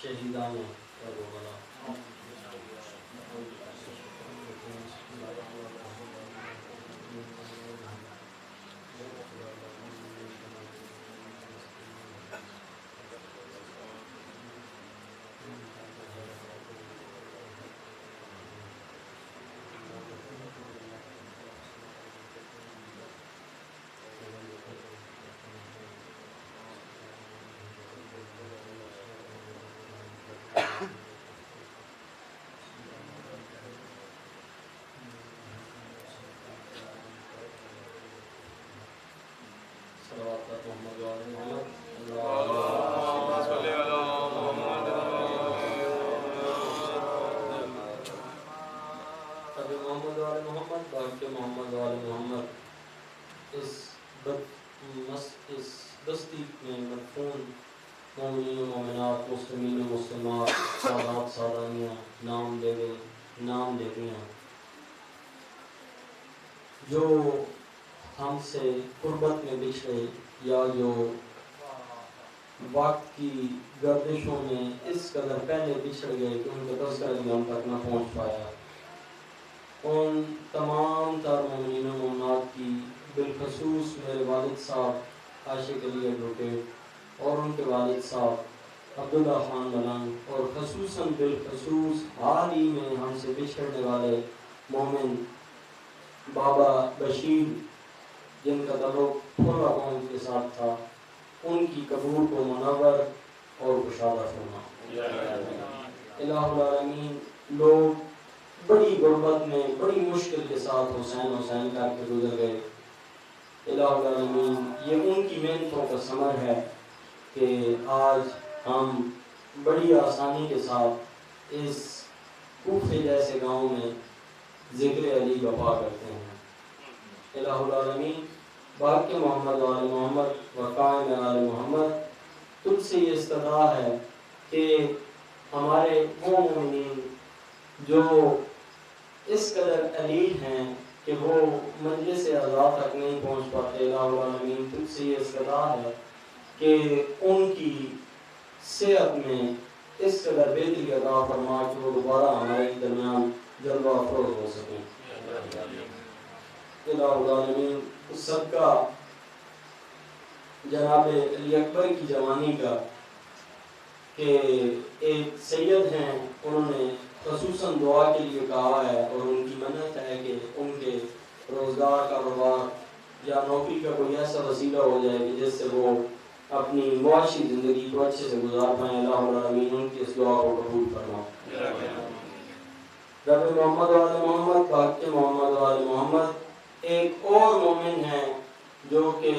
شہیدان کربلا محمد وعلى محمد اللهم صل على محمد طب محمد وعلى محمد باقی محمد وعلى محمد اس بستی میں مدفون مومنین و مومنات مسلمین و مسلمات سادات سادانیاں نام دیویاں جو ہم سے قربت میں بچھڑے یا جو وقت کی گردشوں میں اس قدر پہلے بچھڑ گئے کہ ان کا تذکرہ بھی ہم تک نہ پہنچ پایا، ان تمام تر مومنین و مومنات کی بالخصوص میرے والد صاحب عاشق علی ایڈوکیٹ اور ان کے والد صاحب عبداللہ خان ملنگ اور خصوصاً بالخصوص حال ہی میں ہم سے بچھڑنے والے مومن بابا بشیر جن کا تعلق پھلا قوم کے ساتھ تھا، ان کی قبور کو منور اور کشادہ فرما۔ الہ العالمین لوگ بڑی غربت میں بڑی مشکل کے ساتھ حسین کر کے گزر گئے۔ الہ العالمین یہ ان کی محنتوں کا ثمر ہے کہ آج ہم بڑی آسانی کے ساتھ اس کوفے جیسے گاؤں میں ذکر علی بپا کرتے ہیں۔ الہ العالمین باقی محمد وآل محمد وقائم آل محمد تجھ سے یہ استدعا ہے کہ ہمارے وہ مومنین جو اس قدر قلیل ہیں کہ وہ مجلس اعزا تک نہیں پہنچ پاتے، الہ العالمین تجھ سے یہ استدعا ہے کہ ان کی صحت میں اس قدر بہتری عطا فرما کہ وہ دوبارہ ہمارے درمیان جلوہ افروز ہو سکیں۔ الہ العالمین اس صدقہ جناب علی اکبر کی جوانی کا کہ ایک سید ہیں، انہوں نے خصوصاً دعا کے لیے کہا ہے اور ان کی منت ہے کہ ان کے روزگار کاروبار یا نوکری کا کوئی ایسا وسیلہ ہو جائے کہ جس سے وہ اپنی معاشی زندگی کو اچھے سے گزار پائیں۔ الہ العالمین ان کی اس دعا کو قبول فرما۔ رب محمد وآل محمد باقی محمد وآل محمد ایک اور مومن ہیں جو کہ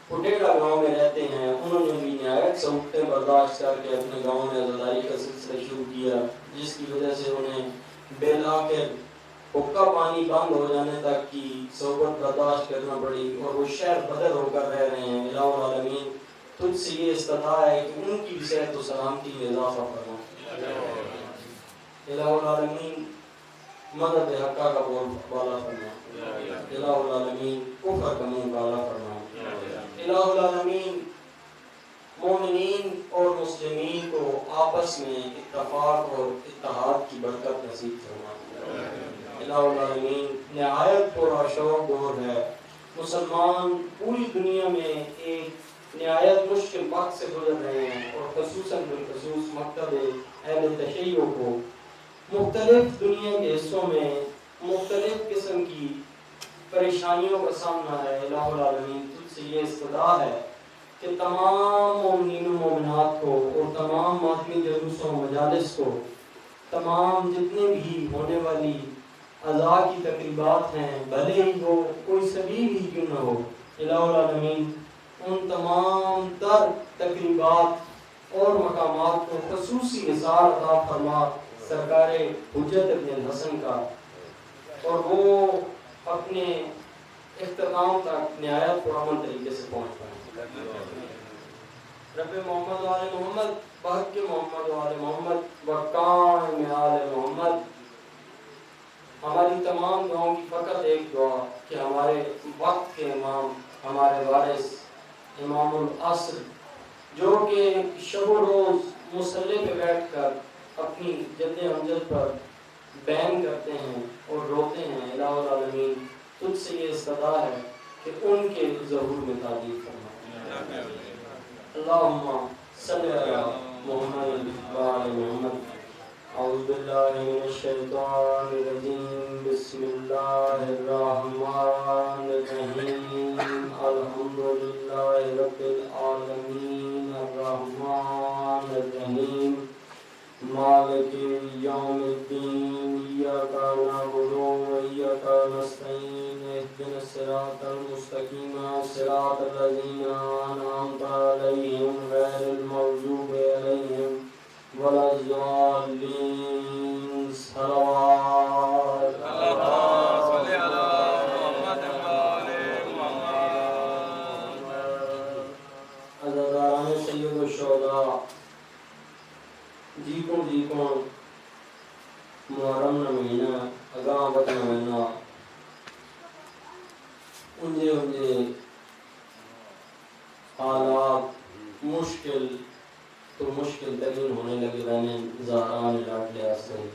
پٹیڑا گاؤں میں رہتے ہیں، انہوں نے بھی نہایت سختی برداشت کر کے اپنے گاؤں میں عزاداری کا سلسلہ شروع کیا، جس کی وجہ سے انہیں بالآخر حقہ پانی بند ہو جانے تک کی صحبت برداشت کرنا پڑی اور وہ شہر بدر ہو کر رہ رہے ہیں۔ الہ العالمین تجھ سے یہ استدعا ہے کہ ان کی صحت و سلامتی میں اضافہ فرما۔ الہ العالمین مدد حقہ کا بول بالا فرما۔ الہ العالمین کفر کا منہ کالا فرما۔ الہ العالمین مومنین اور مسلمین کو آپس میں اتفاق اور اتحاد کی برکت نصیب فرما۔ الہ العالمین نہایت پرشوق دور ہے، مسلمان پوری دنیا میں ایک نہایت مشکل وقت سے گزر رہے ہیں اور خصوصاً بالخصوص مکتب اہل تشیع کو مختلف دنیا کے حصوں میں مختلف قسم کی پریشانیوں کا سامنا ہے۔ الہ العالمین تجھ سے یہ استدعا ہے کہ تمام مومنین و مومنات کو اور تمام ماتمی جلوسوں مجالس کو، تمام جتنے بھی ہونے والی عزا کی تقریبات ہیں بھلے ہی وہ کوئی صغیر ہی کیوں نہ ہو، الہ العالمین ان تمام تر تقریبات اور مقامات کو خصوصی نثار عطا فرما سرکار حجت ابن الحسن کا، اور وہ اپنے اختتام تک نہایت پرامن طریقے سے پہنچ پائیں۔ رب محمد وآل محمد بحق محمد وآل محمد وقائم آل محمد ہماری تمام دعاؤں کی فقط ایک دعا کہ ہمارے وقت کے امام، ہمارے وارث امام العصر جو کہ شب و روز مصلی پہ بیٹھ کر اپنی جد امجد پر بیان کرتے ہیں اور روتے ہیں الہ العالمین تجھ سے یہ استدا ہے کہ ان کے ظہور میں تعریف فرما اللہم صلی علی محمد وعلی محمد اعوذ باللہ من الشیطان الرجیم بسم اللہ الرحمن الرحیم الحمدللہ رب العالمین الرحمن الرحیم مالک یوم الدین ایاک نعبد و ایاک نستعین اهدنا الصراط المستقیم صراط الذین انعمت علیہم غیر المغضوب علیہم ولا الضالین صلوات اللهم صل على محمد وعلى محمد عزیزان سید الشہداء جی کو محرم نہ مہینہ اگاں بت نہ مہینہ انجے حالات مشکل تو مشکل ترین ہونے لگے رہنے زہران لاڈ لیا سے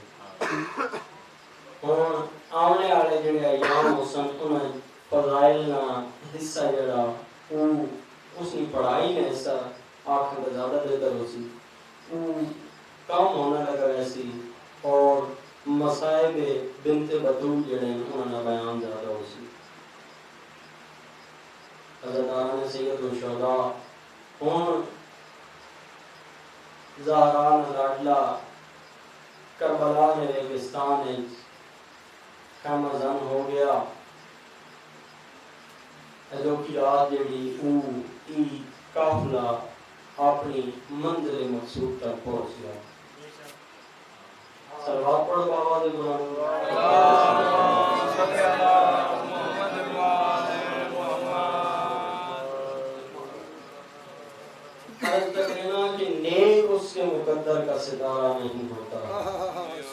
اور آنے والے جڑے ایام حسن انہیں فضائل نہ حصہ جڑا وہ اس نے پڑھائی نے حصہ آخر زیادہ بہتر ہو سی وہ کم ہونے لگا ویسی اور مصائب بنت بطول جڑے انہوں نے بیان زیادہ ہو سی حضرتان سید الشہداء ہون زہران لاڈلا کربلا نے ریگستان خیمہ زن ہو گیا جو کی رات جڑی او ای قافلہ اپنی منزل مقصود تک پہنچ گیا صلوات پڑھ بابا دے بلند اللهم صل على محمد وعلى محمد عرض کرنا کہ نیک اس کے مقدر کا ستارہ نہیں ہوتا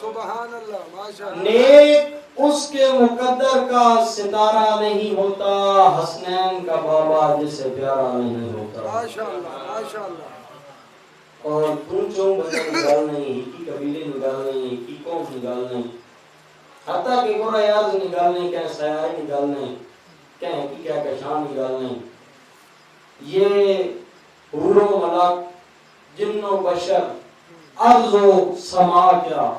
سبحان اللہ ماشاءاللہ نیک اس کے مقدر کا ستارہ نہیں ہوتا حسنین کا بابا جسے پیارا نہیں ہوتا ماشاءاللہ ماشاءاللہ اور تم چوں بدن نگال نہیں کی قبیلے نگال نہیں کی قوم نگال نہیں حتیٰ کہ قرآن یاز نگال نہیں کہ سیائی نگال نہیں کہیں کی کیا کشان نگال نہیں یہ حور و ملک جن و بشر ارض و سما کیا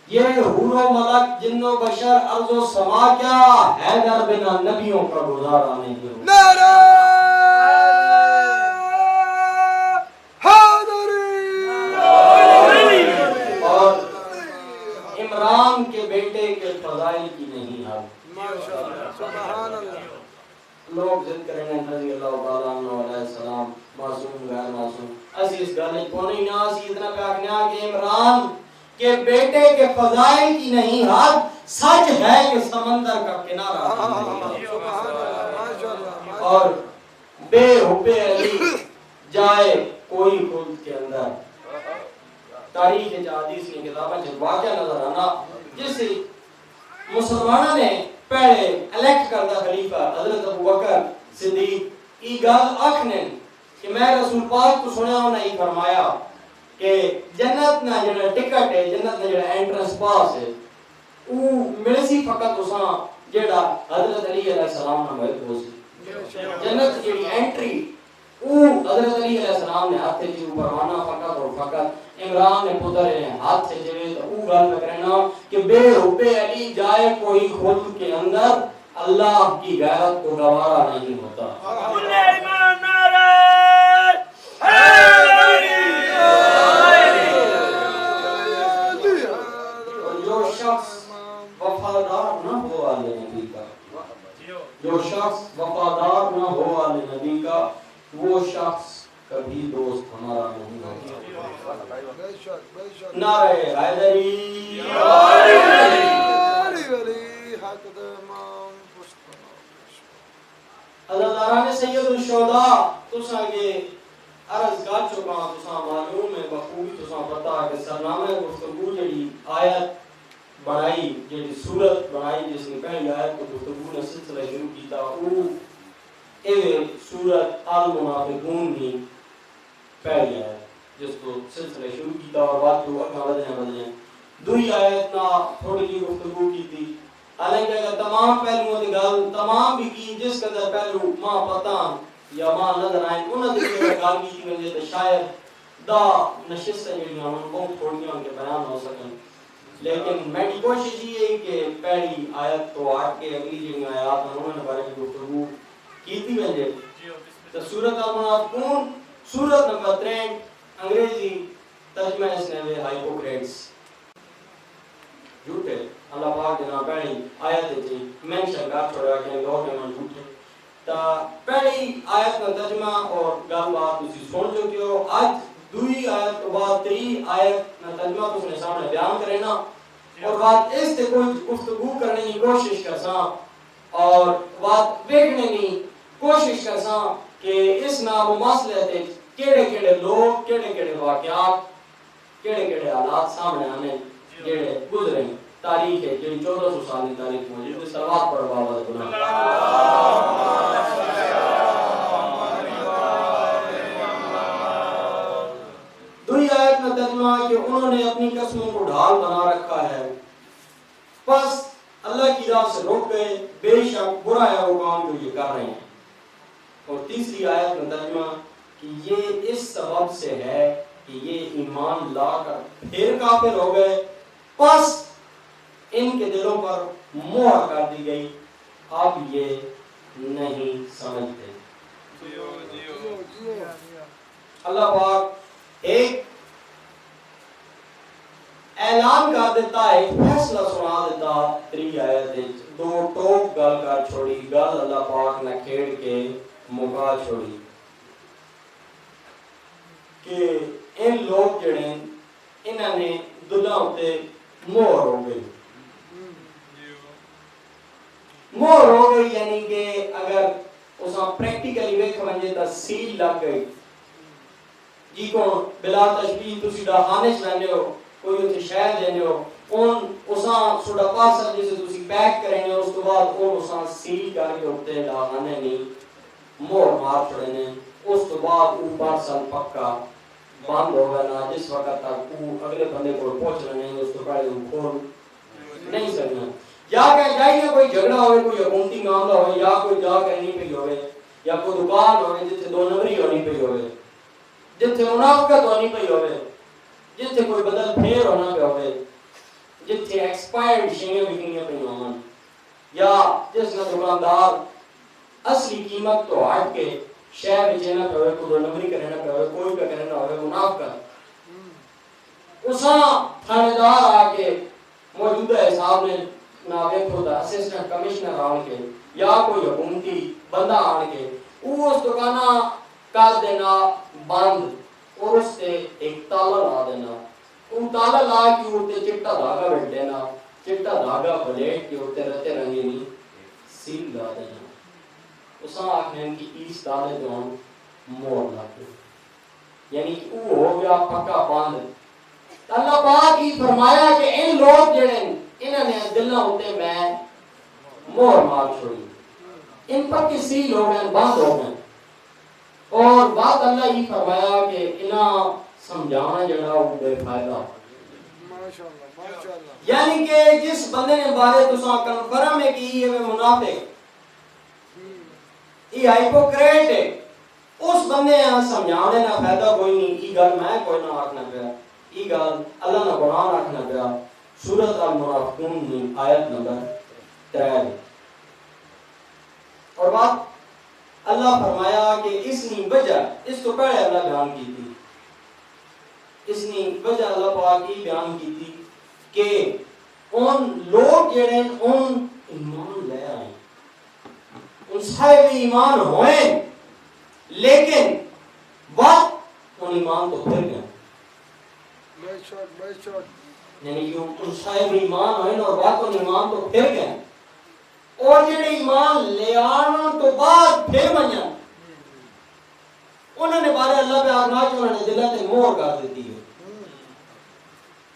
یہ حور و ملک جن و بشر ارض و سما کیا حیدر بنا نبیوں کا گزارا نہیں ہوتا نعرہ اور عمران کے بیٹے کے فضائل کی نہیں حد ماشاءاللہ سبحان اللہ لوگ ذکر کریں گے رضی اللہ تعالیٰ عنہ علیہ السلام معصوم غیر معصوم اسی اس گالے کو نہیں نا اسی اتنا پہ آگنا کہ عمران کے بیٹے کے فضائل کی نہیں حد سچ ہے کہ سمندر کا کنارہ سبحان اللہ ماشاءاللہ اور بے حب علی جائے کوئی خود کے اندر تاریخ حدیث کی کتابیں سے واقعہ نظر آنا جس مسلمانوں نے پہلے الیکٹ کردہ خلیفہ حضرت ابوبکر صدیق ای گل آکھنے کہ میں رسول پاک کو سنیا ہونا ہی فرمایا کہ جنت نہ جنہ ٹکٹ ہے جنت نہ جنہ انٹرنس پاس ہے وہ ملے سی فقط اساں جیڑا حضرت علی علیہ السلام نے محب ہو سی جنت جیڑی انٹری وہ حضرت علی علیہ السلام نے ہاتھ سے پروانہ فقط اور فقط عمران نے پتر نے ہاتھ سے جوے تو وہ گل میں کرنا کہ بے حب علی جائے کوئی خود کے اندر اللہ کی غیرت کو گوارا نہیں ہوتا اور جو شخص وفادار نہ ہو آلِ نبی کا جو شخص وفادار نہ ہو آلِ نبی کا وہ شخص کبھی دوست ہمارا نہیں ہوگا نعرہ حیدری اللہ تعالیٰ نے سید الشہداء تساں یہ عرض کر چکا تساں معلوم ہے بخوبی تساں پتہ کہ سرنامہ گفتگو جڑی آیت بڑھائی جڑی صورت بڑھائی جس نے پہلی آیت کو گفتگو نے سلسلہ شروع کیتا وہ اے سورت المنافقون بھی پہلی آیت جس کو سلسلے شروع کیتا اور بات کو اگا بدلے دوئی آیت نا تھوڑی جی گفتگو کی تھی حالانکہ اگر تمام پہلوؤں کی گل تمام بھی کی جس قدر پہلو ماں پتہ یا ماں نظر آئیں انہوں نے گل کی وجہ تو شاید دا نشستیں جڑیاں ہوں بہت تھوڑیاں ان کے بیان ہو سکیں لیکن میں کی کوشش یہ ہے کہ پہلی آیت تو آٹھ کے اگلی جڑیاں آیات ہیں انہوں نے بارے میں گفتگو کی تھی وجہ تو سورۃ المنافقون سورت نمبر 3 انگریزی ترجمہ اس نے ہے ہائپوکریٹس جھوٹے اللہ پاک نے پہلی آیت تھی مینشن کر چھوڑا کہ لوگ ہیں جھوٹے تا پہلی آیت کا ترجمہ اور گل بات تسی سن چکے ہو آج دوئی آیت کے بعد تری آیت کا ترجمہ تس نے سامنے بیان کرے نا اور بات اس سے کوئی گفتگو کرنے کی کوشش کرساں اور بات دیکھنے کی کوشش کرساں کہ اس نام و مسئلے تے کیڑے کیڑے لوگ کیڑے کیڑے واقعات کیڑے کیڑے حالات سامنے آنے جڑے گزرے تاریخ ہے جو 1400 سال کی تاریخ موجود ہے صلوات پڑھ بابا گناہ دوئی آیت میں ترجمہ ہے کہ انہوں نے اپنی قسموں کو ڈھال بنا رکھا ہے پس اللہ کی راہ سے روک گئے بے شک برا ہے وہ کام جو یہ کر رہے ہیں اور تیسری آیت میں ترجمہ کہ یہ اس سبب سے ہے کہ یہ ایمان لا کر پھر کافر ہو گئے پس ان کے دلوں پر مہر کر دی گئی اب یہ نہیں سمجھتے اللہ پاک ایک اعلان کر دیتا ہے فیصلہ سنا دیتا تری آیت دو ٹوک گل کر چھوڑی گل اللہ پاک نے کھیڑ کے مکا چھوڑی کہ ان لوگ جڑے انہوں نے دلوں تے مہر ہو گئی مہر ہو گئی یعنی کہ اگر اساں پریکٹیکلی ویکھ ونجے تا سیل لگ گئی جی کو بلا تشبیہ تسی دا خانش لینے ہو کوئی اتنے شہر دینے ہو ان اساں سوڈا پارسل جسے تسی پیک کریں اس تو بعد ان اساں سیل کر کے ہوتے لاغانے نہیں مہر مار چھڑنے اس تو بعد او پارسل پکا بند ہوگا نا جس وقت تک او اگلے بندے کو پہنچنا نہیں اس تو پہلے او کھول نہیں سکنا یا کہ جائیے کوئی جھگڑا ہوئے کوئی حکومتی معاملہ ہوئے یا کوئی جا کر نہیں پئی ہوئے یا کوئی دکان ہوئے جتھے دو نمبری ہونی پئی ہوئے جتھے منافقت ہونی پئی ہوئے جتھے کوئی بدل پھیر ہونا پہ ہوئے جتھے ایکسپائرڈ شیئیں بکنیاں پہ ہوئے یا جس نے دکاندار اصلی قیمت تو ہٹ کے شہر بچینا پہ ہوئے کوئی دو نمبری کرنا پہ ہوئے کوئی پہ کرنا ہوئے منافقت اساں تھاندار آکے موجودہ حساب نے ناویک ہوتا اسسٹنٹ کمشنر آن کے یا کوئی حکومتی بندہ آن کے وہ اس دکانہ کر دینا بند اور اس سے ایک تالا لا دینا وہ تالا لا کے ہوتے چٹا دھاگا بیٹھ دینا چٹا دھاگا بلیٹ کے ہوتے رہتے رنگی نہیں سیل لا دینا اساں آکھنے کی ایس دالے دون مور لاتے یعنی کہ وہ ہو گیا پکا باندھ اللہ پاک ہی فرمایا کہ ان لوگ جڑے انہوں نے دلوں ہوتے میں مور مار چھوڑی ان پر کی سیل ہو گئے بند ہو گئے اور بات اللہ ہی فرمایا کہ انہاں سمجھانا جڑا وہ بے فائدہ یعنی کہ جس بندے نے بارے تساں کنفرم ہے کہ یہ منافق یہ ہائپوکریٹ ہے اس بندے ہیں سمجھانے نہ فائدہ کوئی نہیں یہ گل میں کوئی نہ آکھنا پیا یہ گل اللہ نے قرآن آکھنا پیا سورۃ المنافقون میں آیت نمبر 3 اور بات اللہ فرمایا کہ اس نے وجہ اس تو پہلے اللہ بیان کی تھی اس نے وجہ اللہ پاک کی بیان کی تھی کہ ان لوگ جڑے ان ایمان لے آئے ان صاحب ایمان ہوئے لیکن وقت ان ایمان تو پھر گئے یعنی کہ ان صاحب ایمان ہوئے اور وقت ان ایمان تو پھر گئے اور جڑے ایمان لے آنا تو بعد پھر منیا انہوں نے بارے اللہ پہ آگنا کہ انہوں نے دلہ تے مہر کر دیتی ہے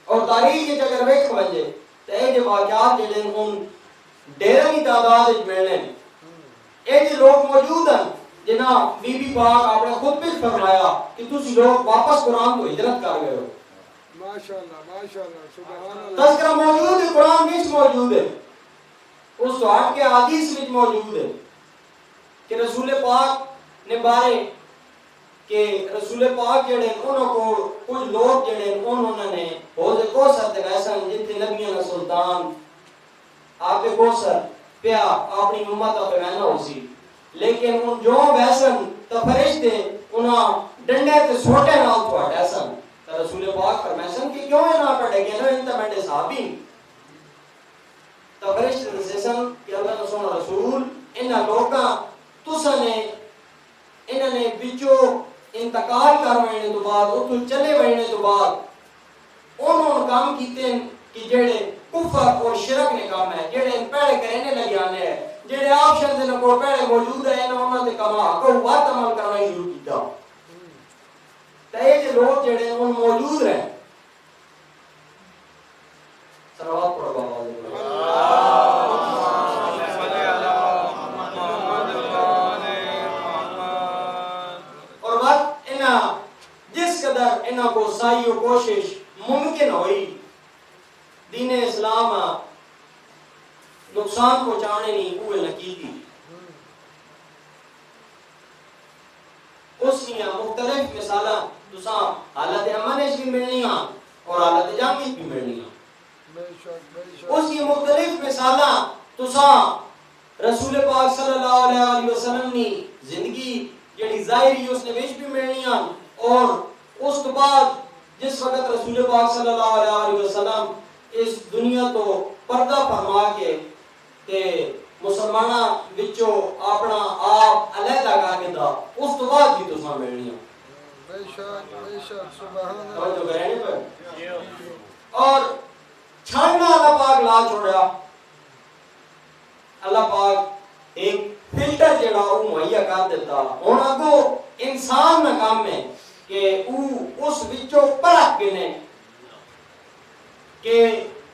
اور تاریخ کے اگر ویکھ ونجے تے جو واقعات جڑے ان ڈیرہ کی تعداد وچ ملنے اے جو لوگ موجود ہیں جناب بی بی پاک آپ نے خود بھی فرمایا کہ تسی لوگ واپس قرآن کو ہجرت کر گئے ہو. ماشاءاللہ سبحان اللہ. تذکرہ موجود ہے، قرآن میں موجود ہے، اس تو ہٹ کے حدیث میں موجود ہے کہ رسول پاک نے بارے کہ رسول پاک جڑے انہوں کو کچھ لوگ جڑے انہوں نے حوض کوثر تے ویسن جتنے نبیوں نے سلطان آپ کوثر پیا اپنی امت پہ وہنا ہو سی، لیکن ان جو ویسن تو فرشتے انہاں ڈنڈے تے سوٹے نال تو ہٹیسن. تو رسول پاک فرمیسن کہ کیوں ہے نا پڑھے گے نا انتا میڈے صحابی. تو فرشتے دسیسن کہ اللہ نے سونا رسول انہاں لوگاں تسا نے انہاں نے بچو انتقال کر وینے تو بعد اتو چلے وینے تو بعد انہوں نے کام کیتے ہیں کہ جڑے کفر اور شرک نے کام ہے، جڑے پہلے کرنے لگے آنے ہیں، جڑے آپشن سے نکو پہلے موجود ہے انہوں نے کما کو بات عمل کرنا شروع کیتا. تو یہ لوگ جڑے ان موجود رہے صلوات پڑھو بابا اور بات انہاں جس قدر انہاں کو سائی و کوشش ممکن ہوئی دین اسلام نقصان پہنچانے نہیں ہوئے نکی دی. اس لیے مختلف مثالاں تساں حالت امن بھی ملنی ہیں اور حالت جنگ بھی ملنی ہیں. اس کی مختلف مثالاں تساں رسول پاک صلی اللہ علیہ وسلم کی زندگی جڑی ظاہری اس نے وچ بھی ملنی ہیں اور اس کے بعد جس وقت رسول پاک صلی اللہ علیہ وسلم اس دنیا تو پردہ فرما کے تے مسلماناں وچوں اپنا آپ علیحدہ کر کے دا اس تو بعد بھی تساں ملنی ہیں. بے شک سبحان اللہ. توجہ کریں پر اور چھڑنا اللہ پاک لا چھوڑا. اللہ پاک ایک فلٹر جڑا وہ مہیا کر دیتا ہن اگو انسان میں کام ہے کہ او اس وچوں پرکھ گنے کہ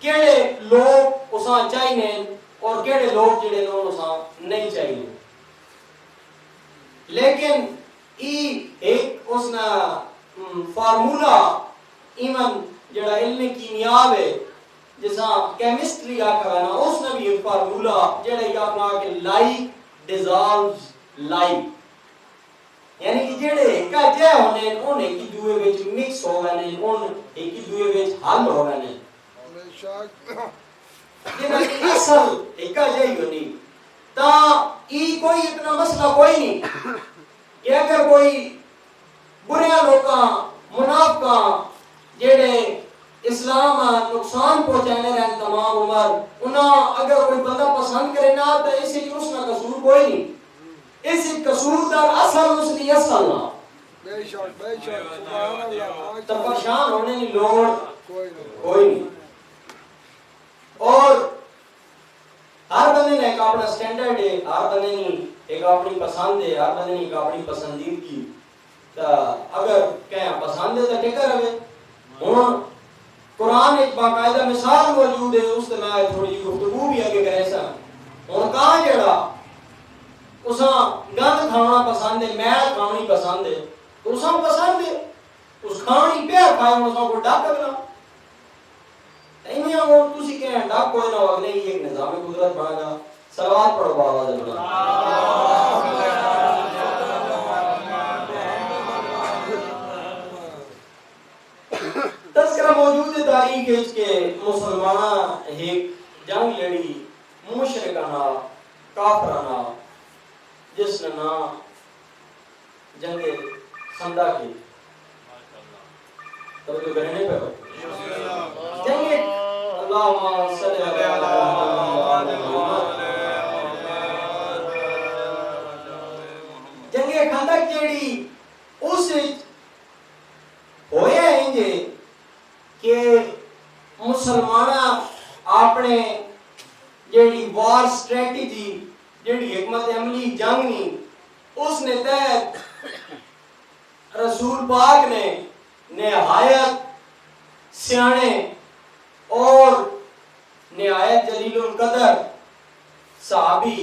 کیڑے لوگ اساں چاہیے اور کیڑے لوگ جڑے نوں اساں نہیں چاہیے. لیکن ایک اس نا فارمولا ایمن جڑا علم کیمیاب ہے جیسا کیمسٹری آکھا ہے نا اس نے بھی ایک فارمولا جڑا یہ اپنا کہ لائک ڈیزالوز لائک یعنی کہ جڑے ایکا جے ہونے ان ایک دوئے وچ مکس ہو گئے ہیں ان ایک دوئے وچ حل ہو گئے ہیں. بے شک جنہاں کی اصل ایکا جے ہی ہونی تا کوئی اتنا مسئلہ کوئی نہیں کہ اگر کوئی بریاں لوکاں منافقاں جڑے اسلام نقصان پہنچانے رہن تمام عمر انہاں اگر کوئی بندہ پسند کرے نا تو اسی کی اس کا قصور کوئی نہیں. اسی قصور در اصل اس کی اصل نہ بے شک سبحان اللہ. تو پریشان ہونے کی لوڑ کوئی نہیں. اور ہر بندے نے ایک اپنا سٹینڈرڈ ہے، ہر بندے نے ایک اپنی پسند ہے، ہر بندے نے ایک اپنی پسندیدگی. تو اگر کہیں پسند ہے تو ٹکر رہے. ہوں قرآن ایک باقاعدہ مثال موجود ہے اس سے میں تھوڑی گفتگو بھی آگے کرے سا. ہوں کہاں جڑا اساں گند کھانا پسند ہے، میل کھانی پسند ہے تو اساں پسند ہے اس کھانی پہ کھائے اساں کو ڈاک کرنا ایمیاں وہ تسی کہیں ڈاک کوئی نہ ہو اگلے ہی ایک نظام قدرت بنا گا. صلوات پڑھو بابا جب تذکرہ موجود ہے تاریخ ہے کہ مسلمانہ ایک جنگ لڑی مشرکانہ کافرانہ جس نے نام جنگ خندہ کی. توجہ کرنے پہ جنگ اللہم صلی اللہ علیہ جنگ خندق جیڑی اس ہویا ہیں جے کہ مسلمانہ اپنے جیڑی وار سٹریٹجی جیڑی حکمت عملی جنگ نہیں اس نے تحت رسول پاک نے نہایت سیانے اور نہایت جلیل القدر صحابی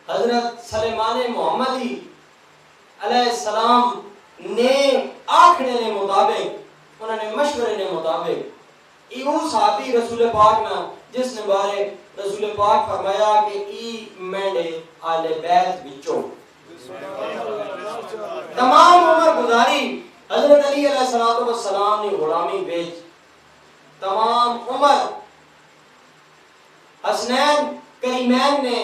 حضرت سلیمان محمدی علیہ السلام نے آکھنے نے مطابق انہوں نے مشورے نے مطابق ایو صحابی رسول پاک نہ جس نے بارے رسول پاک فرمایا کہ ای مینڈے آل بیت بچو تمام عمر گزاری حضرت علی علیہ السلام نے غلامی بیچ تمام عمر حسنین کریمین نے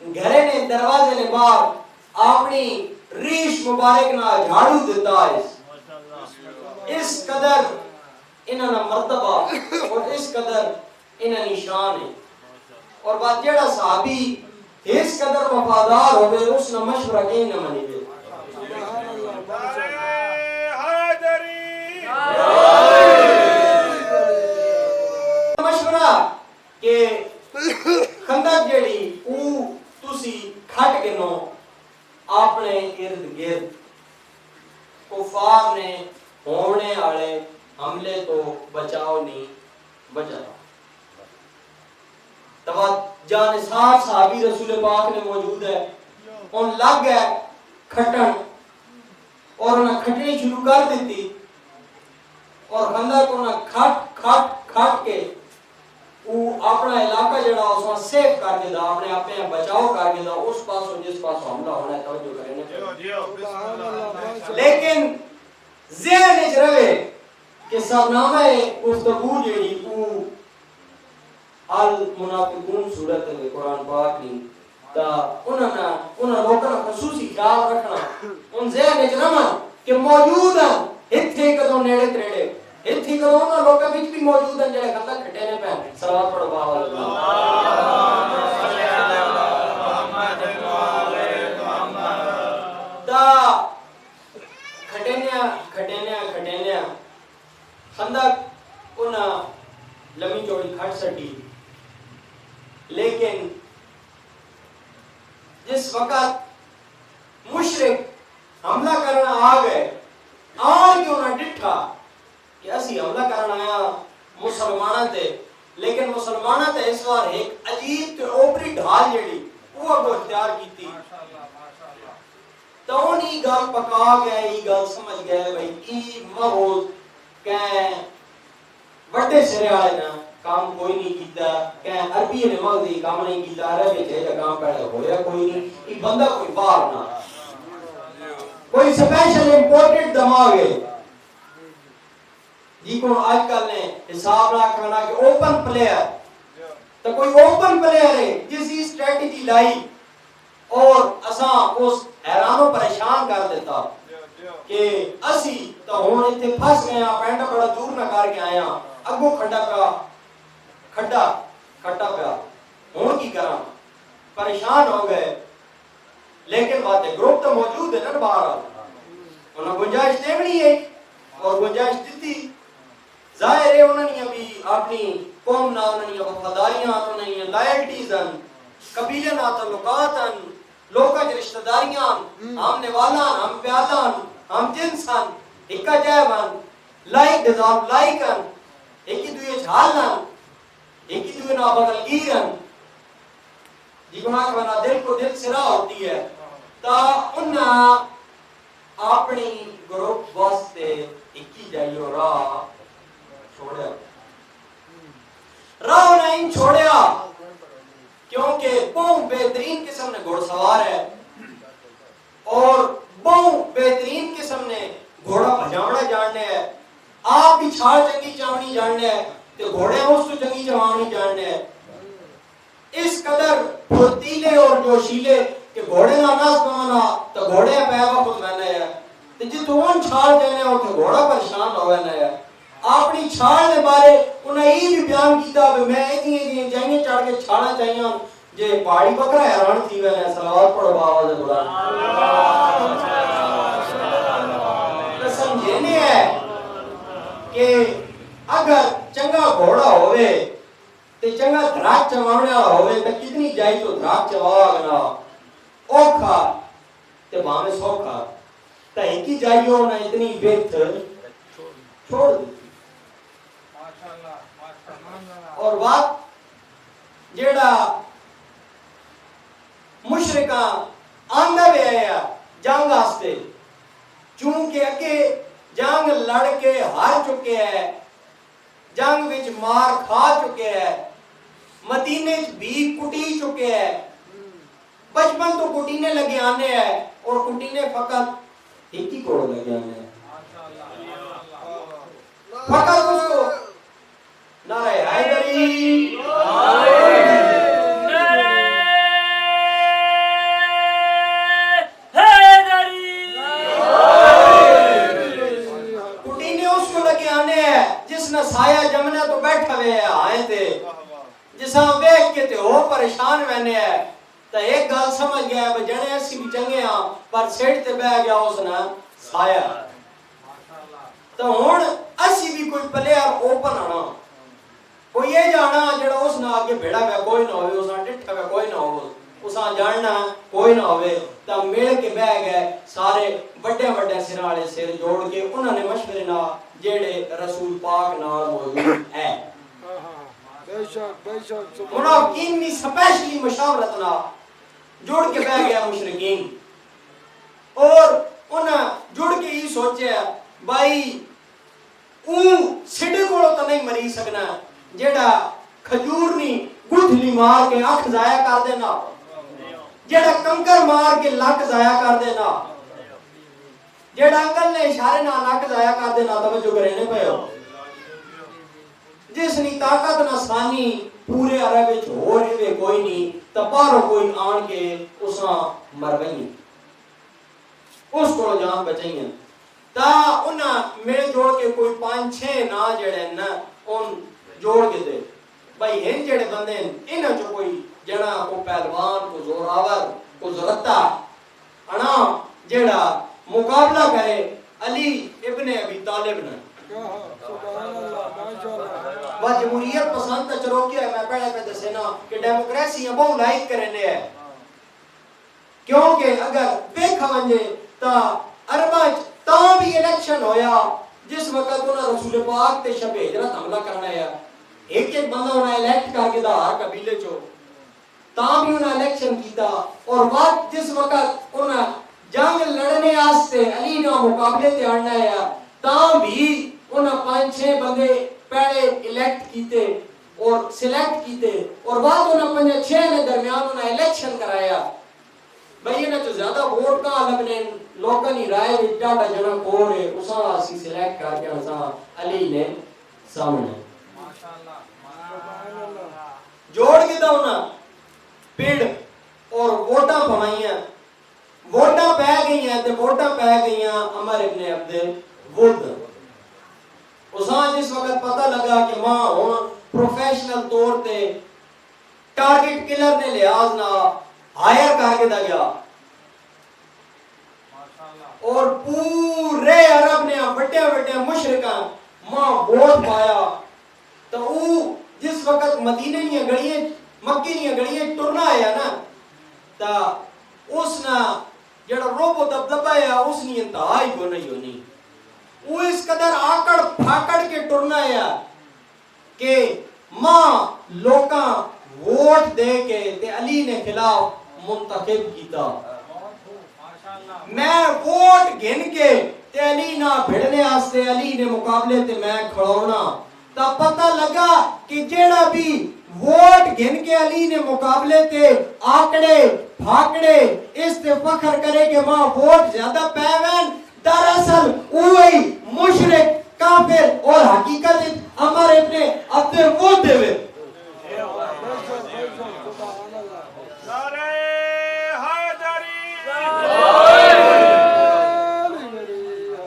گھرے نے دروازے نے باہر اپنی ریش مبارک نہ جھاڑو دیتا ہے اس قدر انہاں مرتبہ اور اس قدر انہاں نشان ہے اور بات جڑا صحابی اس قدر وفادار ہوئے اس نے مشورہ کہیں نہ منی دے مشورہ کہ خندق جڑی او تسی کھٹ گنو اپنے ارد گرد کفار نے ہونے والے حملے تو بچاؤ نہیں بچا تو جان ساتھ صحابی رسول پاک نے موجود ہے ان لگ گئے کھٹن اور انہیں کھٹنی شروع کر دیتی اور خندق انہیں کھٹ کھٹ کھٹ کے وہ اپنا علاقہ جڑا اس میں سیف کر کے دا اپنے اپنے بچاؤ کر کے دا اس پاسوں جس پاسوں حملہ ہونا ہے توجہ کریں لیکن ذہن وچ رہے کہ سرنامہ گفتگو جڑی او المنافقون سورت ہے قرآن پاک کی تا انہاں لوگوں کا خصوصی خیال رکھنا ان ذہن وچ رہن کہ موجود ہیں اتھے کدوں نیڑے تریڑے اتھی کدوں انہاں لوگوں وچ بھی موجود ہیں جڑے خندق کھٹے نے پے صلوات پڑھو باوا تا کھٹینیا خندق انہاں لمبی چوڑی کھٹ سٹی لیکن جس وقت مشرک حملہ کرنا آ گئے آن کیوں نہ ڈٹھا کہ اسی حملہ کرنا آیا مسلمانہ تے لیکن مسلمانہ تے اس بار ایک عجیب تے اوپری ڈھال جڑی وہ اگو اختیار کی تھی تو انہی گل پکا گئے ای گل سمجھ گئے بھئی ای مروز کہیں وڈے سرے آئے نا کام کوئی نہیں کیتا کہیں عربی نے مغزی کام نہیں کیتا عربی جہاں کام پہلے ہویا کوئی نہیں ای بندہ کوئی باہر نہ کوئی سپیشل امپورٹڈ دماغ ہے جی کو آج کل نے حساب رکھنا کہ اوپن پلیئر تو کوئی اوپن پلیئر ہے جسی اسٹریٹجی لائی اور اساں اس حیران و پریشان کر دیتا کہ اسی تو ہون اتنے پھنس گئے ہیں پینڈا بڑا دور نہ کر کے آیا اگو کھڈا پیا ہون کی کرام پریشان ہو گئے لیکن باتیں گروپ تو موجود ہے نا باہر انہوں گنجائش دیونی ہے اور گنجائش دیتی ظاہر ہے انہوں نے ابھی اپنی قوم نہ انہوں نے وفاداریاں انہوں نے لائلٹیز قبیلے نہ تعلقات لوکاں کی رشتہ داریاں ہم نوالان ہم پیادان ہم جنسان اکا جائبان لائک ڈیزارو لائکن ایک ہی دوئے جھالن ایک ہی دوئے نابغل گیرن جی گناہ کے بنا دل کو دل سرا ہوتی ہے تا انہاں اپنی گروپ واسطے ایک ہی جائیو راہ چھوڑیا راہ نہیں چھوڑیا کیونکہ بہت بہترین قسم نے گھوڑ سوار ہے اور بہت بہترین قسم نے گھوڑا بھجاونا جاننے ہے آپ بھی چھاڑ چنگی چاونی جاننے ہے تو گھوڑے اس تو چنگی چاونی جاننے ہے اس قدر پھرتیلے اور جوشیلے کہ گھوڑے نہ ناس بمانا تو گھوڑے پیغا خود بہنے ہے تو جتوان چھاڑ جانے ہو تو گھوڑا پریشان ہو بہنے ہے اپنی چھاڑ نے بارے انہیں یہ بھی بیان کیتا کہ میں اتنی جائیں چاڑ کے چھاڑا چاہیے جے پہاڑی بکرا حیران تھی میں نے صلوات پڑھو باوا دے قرآن تو سمجھینے ہے کہ اگر چنگا گھوڑا ہوئے تے چنگا دھراک چوانے ہوئے تو کتنی جائی تو دھراک چوانا اوکھا تے باہمیں سوکھا تا ایک ہی جائیوں نے اتنی بہتر چھوڑ دی اور وقت جیڑا مشرکاں آندہ بھی آیا جنگ آستے چونکہ اگے جنگ لڑ کے ہار چکے ہے، جنگ وچ مار کھا چکے ہے، مدینے بھی کٹی چکے ہے، بچپن تو کٹینے لگے آنے ہے اور کٹینے فقط ایک ہی کوڑ لگے آنے ہے، فقط اس کو نعرہ حیدری کٹینے اس کو لگے آنے ہے جس نے سایہ جمنا تو بیٹھا ہوئے ہے آئے تھے، جس ہاں ویک کے تے ہو پریشان وینے ہے تا ایک گال سمجھ گیا ہے جنے ایسی بھی چنگے ہاں پر سیٹ تے بہ گیا اس نے سایہ تو ہون اسی بھی کوئی پلیئر اوپن آنا کوئی یہ جانا جڑا اس نے آگے بھیڑا گیا کوئی نہ ہوئے اس نے ڈٹھا گیا کوئی نہ ہوئے اس نے جاننا کوئی نہ ہوئے تا مل کے بہ گئے سارے بڑے بڑے سرالے سر جوڑ کے انہوں نے مشورے نہ جیڑے رسول پاک نال موجود ہے بے شک منافقین بھی سپیشلی مشاورت نہ جوڑ کے بہ گیا مشرکین اور انہاں جڑ کے ہی سوچے بھائی سڈے کولوں تو نہیں مری سکنا جیڑا کھجور نہیں گٹھلی مار کے اکھ ضائع کر دینا، جیڑا کنکر مار کے لک ضائع کر دینا، جیڑا انکل نے اشارے نہ لک ضائع کر دینا، توجہ کرے نے پئے جس نی طاقت نہ سانی پورے عرب وچ ہو رہے کوئی نہیں تے باہروں کوئی آن کے اساں مر گئی اس کو جان بچائیں تا انہاں مل جوڑ کے کوئی 5-6 نا جڑے نا ان جوڑ کے دے بھائی ہیں جڑے بندے انہاں جو کوئی جڑا کو پہلوان کو زوراور کو زرتا انا جڑا مقابلہ کرے علی ابن ابی طالب نے سبحان اللہ ماشاءاللہ وہ جمہوریت پسند تا چلو کیا ہے میں پہلے پہ دسے نا کہ ڈیموکریسی بہت لائک کرنے ہے کیونکہ اگر دیکھا ونجے تا عربہ تاں بھی الیکشن ہویا جس وقت انہاں رسول پاک تے شب ہجرت حملہ کرنا ہے ایک ایک بندہ انہاں الیکٹ کر کے دا ہر قبیلے چو تاں بھی انہاں الیکشن کیتا اور وقت جس وقت انہاں جنگ لڑنے آستے علی نہ مقابلے تے آنا ہے تاں بھی انہاں 5-6 بندے پہلے الیکٹ کیتے اور سلیکٹ کیتے اور بعد انہاں 5-6 نے درمیان انہاں الیکشن کرایا بھئی انہاں جو زیادہ ووٹ کا لگنے لوگوں نے رائے وچ ڈاڈا جنا کون ہے اساں اسی سلیکٹ کر کے اساں علی نے سامنے ماشاءاللہ سبحان اللہ جوڑ کے دا انہاں پنڈ اور ووٹاں پوائیاں ووٹاں پہ گئی ہیں تے ووٹاں پہ گئی ہیں عمر ابن عبد ود اساں جس وقت پتہ لگا کہ ماں ہون پروفیشنل طور تے ٹارگٹ کلر نے لحاظ نہ ہائر کر کے دا گیا اور پورے عرب نے بڑے بڑے مشرکاں ماں ووٹ پایا تو او جس وقت مدینے نی گڑیاں مکے نی گڑیاں ٹرنا آیا نا تا اس نا جڑا روبو دبدبا ہے اس نی انتہا ہی کو نہیں ہونی وہ اس قدر آکڑ پھاکڑ کے ٹرنا ہے کہ ماں لوکاں ووٹ دے کے تے علی نے خلاف منتخب کیتا میں ووٹ گن کے تے علی نہ بھڑنے آستے علی نے مقابلے تے میں کھڑونا تا پتہ لگا کہ جیڑا بھی ووٹ گن کے علی نے مقابلے تے آکڑے پھاکڑے اس تے فخر کرے کہ ماں ووٹ زیادہ پیوین دراصل اوہی مشرک کافر اور حقیقت عمر ابن عبد ود دے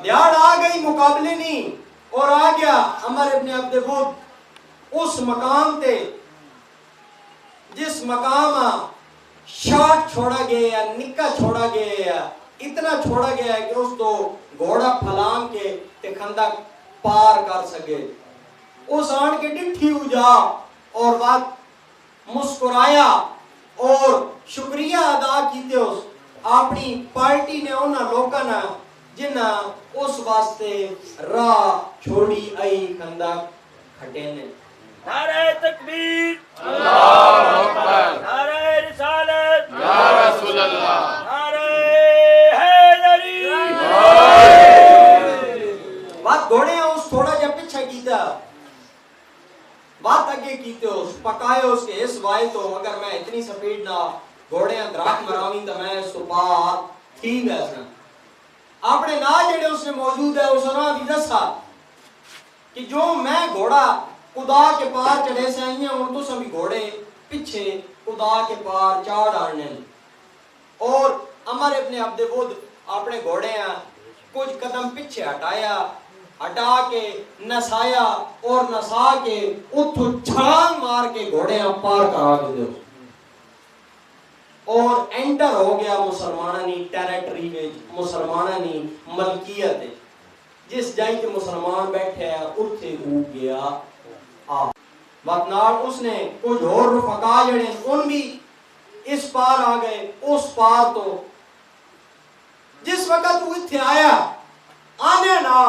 دیار آ گئی مقابلے نہیں اور آ گیا عمر ابن عبد ود اس مقام تے جس مقام شاٹ چھوڑا گیا نکا چھوڑا گیا اتنا چھوڑا گیا ہے کہ اس تو گھوڑا پھلان کے تے خندق پار کر سکے اس آن کے ڈٹھی ہو جا اور وقت مسکرایا اور شکریہ ادا کیتے اس اپنی پارٹی نے انہاں لوگاں نے جنہاں اس واسطے راہ چھوڑی آئی خندق کھٹے نے نعرہ تکبیر اللہ اکبر نعرہ رسالت یا رسول اللہ نعرہ حیدری تھوڑا جا پیچھا کیتا بات اگے کیتے ہو پکائے اس کے اس وائے تو اگر میں اتنی سپیڈ نہ گھوڑے درخت مراویں تو میں اس تو پار تھی ویسا اپنے نا جڑے اس نے موجود ہے اس نے بھی دسا کہ جو میں گھوڑا خدا کے پار چڑھے سے آئی ہیں اور تو سبھی گھوڑے پیچھے خدا کے پار چاڑ آنے اور عمر ابن عبد ود اپنے گھوڑے ہیں کچھ قدم پیچھے ہٹا کے نسایا اور نسا کے اتھو چھلانگ مار کے گھوڑے پار کرا کے دے اور انٹر ہو گیا مسلمانانی ٹیریٹری میں مسلمانانی ملکیت جس جائیں کے مسلمان بیٹھے ہیں اتھے ہو گیا وقت نال اس نے کچھ اور رفقا جڑے ان بھی اس پار آ گئے اس پار تو جس وقت وہ اتھے آیا آنے نا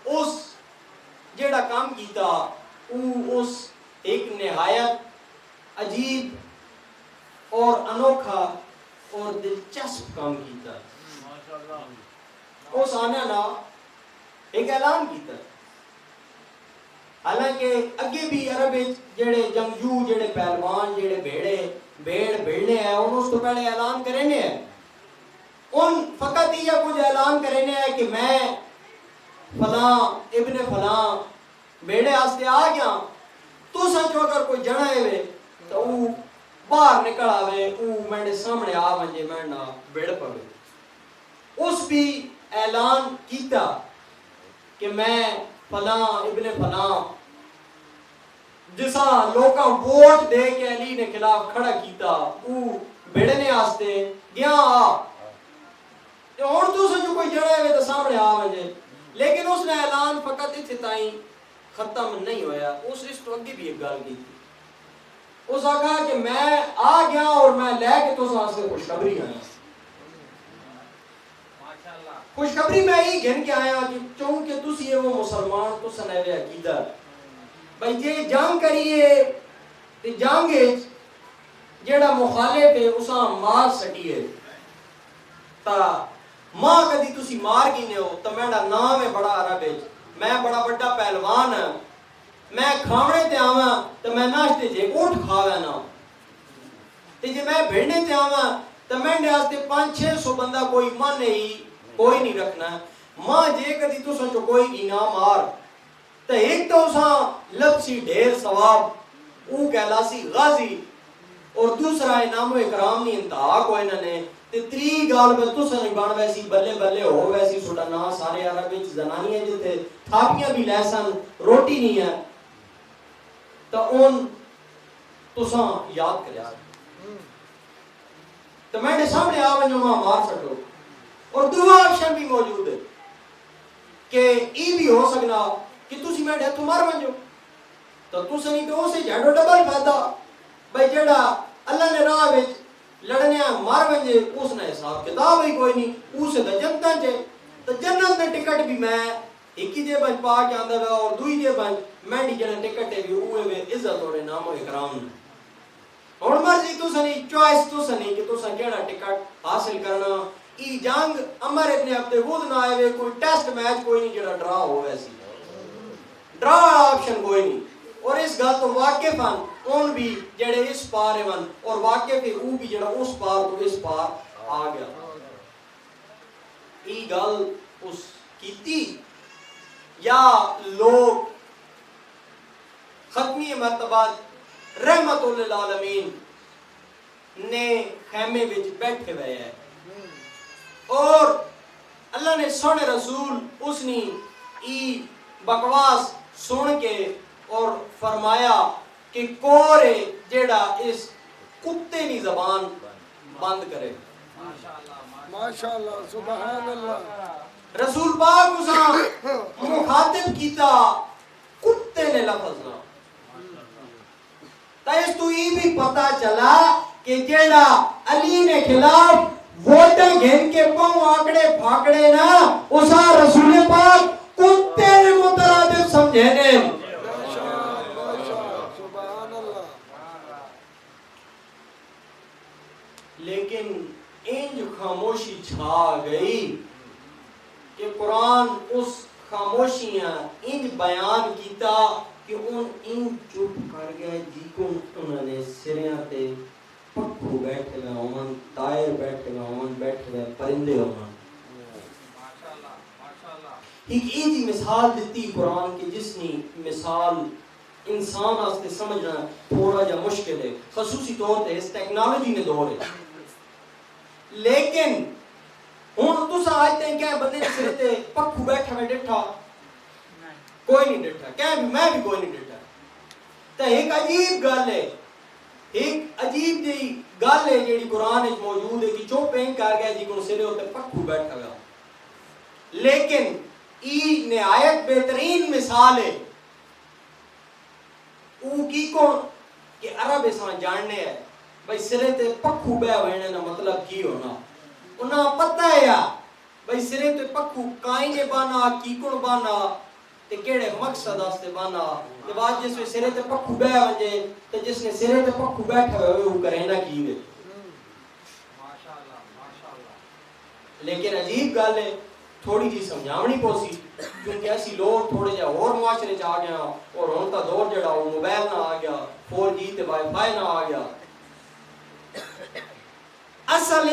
اس جیڑا کام کیتا اس ایک نہایت عجیب اور انوکھا اور دلچسپ کام کیتا اس آنے نا ایک اعلان کیتا حالانکہ اگے بھی عرب جڑے جنگجو جڑے پہلوان جڑے بیڑ بھیڑنے ہیں ان اس تو پہلے اعلان کرنے ہیں ان فقط یہ کچھ اعلان کرنے ہیں کہ میں فلاں ابن فلاں بیڑے آستے آ گیا تو سچو اگر کوئی جڑا ہے تو وہ باہر نکل آوے وہ میرے سامنے آ ونجے میں نہ بیڑ پوے اس بھی اعلان کیتا کہ میں فلاں ابن فلاں جسا لوکاں ووٹ دے کے علی نے خلاف کھڑا کیتا وہ بیڑنے آستے گیا اور تو سچو کوئی جڑا ہے تو سامنے آ ونجے لیکن اس نے اعلان فقط اتھے تائیں ختم نہیں ہویا اس تو اگے بھی ایک گل کی تھی اس آگا کہ میں آ گیا اور میں لے کے تو ساتھ سے خوشخبری آیا خوشخبری میں ہی گھن کے آیا کہ چونکہ تسی یہ وہ مسلمان تو سنہوے عقیدہ بھئی جے جنگ کریے تے جنگ جیڑا مخالف ہے اساں مار سٹیے تا ماں کدی تسی مار گینے ہو تو میرا نام ہے بڑا عرب ہے میں بڑا بڑا پہلوان ہاں میں کھاونے تے آواں تو میں ناشتے جے اٹھ کھاوے نا تے جے میں بھیڑنے تے آواں تو میں نے آستے 500-600 بندہ کوئی من نہیں کوئی نہیں رکھنا ماں جے کدی تو سنچو کوئی گینا مار تو ایک تو اساں لبسی ڈھیر ثواب او کہلاسی غازی اور دوسرا انعام و اکرام نہیں انتہا کوئی نہ نے تے تری گال میں تو سنی بان ویسی بلے بلے ہو ویسی سوڑا نا سارے عرب وچ زنانی ہیں جتے تھاپیاں بھی لہسن روٹی نہیں ہے تو ان تو ساں یاد کریا تو میں نے سامنے آویں وہاں مار سکو اور دو آپشن بھی موجود ہے کہ ای بھی ہو سکنا کہ تسی میں نے تو مار ونجو تو تسنی تو اسے جھڑو ڈبل فائدہ بھئی جڑا اللہ نے راہ وچ لڑنے مار ونجے اس نے حساب کتاب ہی کوئی نہیں اسے تو جنتا چے تو جنت میں ٹکٹ بھی میں ایک ہی جے بچ پا کے آندہ گا اور دوئی جے بچ میں نہیں جنہ ٹکٹ ہے بھی اوے میں عزت اور نام و اکرام نے اور مرضی تو سنی چوائس تو سنی کہ تو سن کیڑا ٹکٹ حاصل کرنا ای جنگ عمر ابن عبد ود نہ آئے کوئی ٹیسٹ میچ کوئی نہیں جڑا ڈرا ہو ویسی ڈرا آپشن کوئی نہیں اور اس گل تو واقف ہیں ان بھی جڑے اس پار ہیں اور واقف ہے او بھی جڑا اس پار تو اس پار آ گیا ای گل اس کیتی یا لوگ ختمی مرتبہ رحمت للعالمین نے خیمے وچ بیٹھے ہوئے ہیں اور اللہ نے سونے رسول اس نے ای بکواس سن کے اور فرمایا کہ کورے جیڑا اس کتے نی زبان بند کرے ماشاءاللہ سبحان اللہ رسول پاک اساں مخاطب کیتا کتے نے لفظ نہ تا اس تو یہ بھی پتا چلا کہ جیڑا علی نے خلاف ووٹاں گھن کے پاؤں آکڑے پھاکڑے نا اسا رسول پاک کتے نے مترادف سمجھے نے سبحان اللہ لیکن انج خاموشی چھا گئی کہ قرآن اس خاموشیاں انج بیان کیتا کہ ان چپ کر گئے جی کو انہوں نے سریاں تے پکھو بیٹھے گا ہون طائر بیٹھے گا ہون بیٹھے گا پرندے ہون ایک ایجی مثال دیتی قرآن کی جس نے مثال انسان آستے سمجھنا تھوڑا جا مشکل ہے خصوصی طور تے اس ٹیکنالوجی نے دور ہے لیکن ہون تو سا آج تین کیا بندے نے سرتے پکھو بیٹھا میں ڈٹھا کوئی نہیں ڈٹھا کیا بھی میں بھی کوئی نہیں ڈٹھا تو ایک عجیب گل ہے ایک عجیب دی گل ہے جیڑی قرآن وچ موجود ہے کہ چو پینک کر گیا جی کو سرے ہوتے پکھو بیٹھا گیا لیکن ای نہایت بہترین مثال ہے او کی کون کہ عرب اساں جاننے ہے بھئی سرے تے پکھو بے وینے نا مطلب کی ہونا انہاں پتہ ہے یا بھئی سرے تے پکھو کائنے بانا کی کون بانا تے کیڑے مقصد آستے بانا تے بعد جس میں سرے تے پکھو بے ونجے تے جس نے سرے تے پکھو بیٹھا ہوئے وہ کرینا کی ہوئے لیکن عجیب گل ہے تھوڑی جی سمجھاونی پوسی کیونکہ ایسی لوگ تھوڑے جا اور معاشرے چ آ گیا اور ہن تا دور جڑا وہ موبائل نہ آ گیا 4G تے وائی فائی نہ آ گیا اصل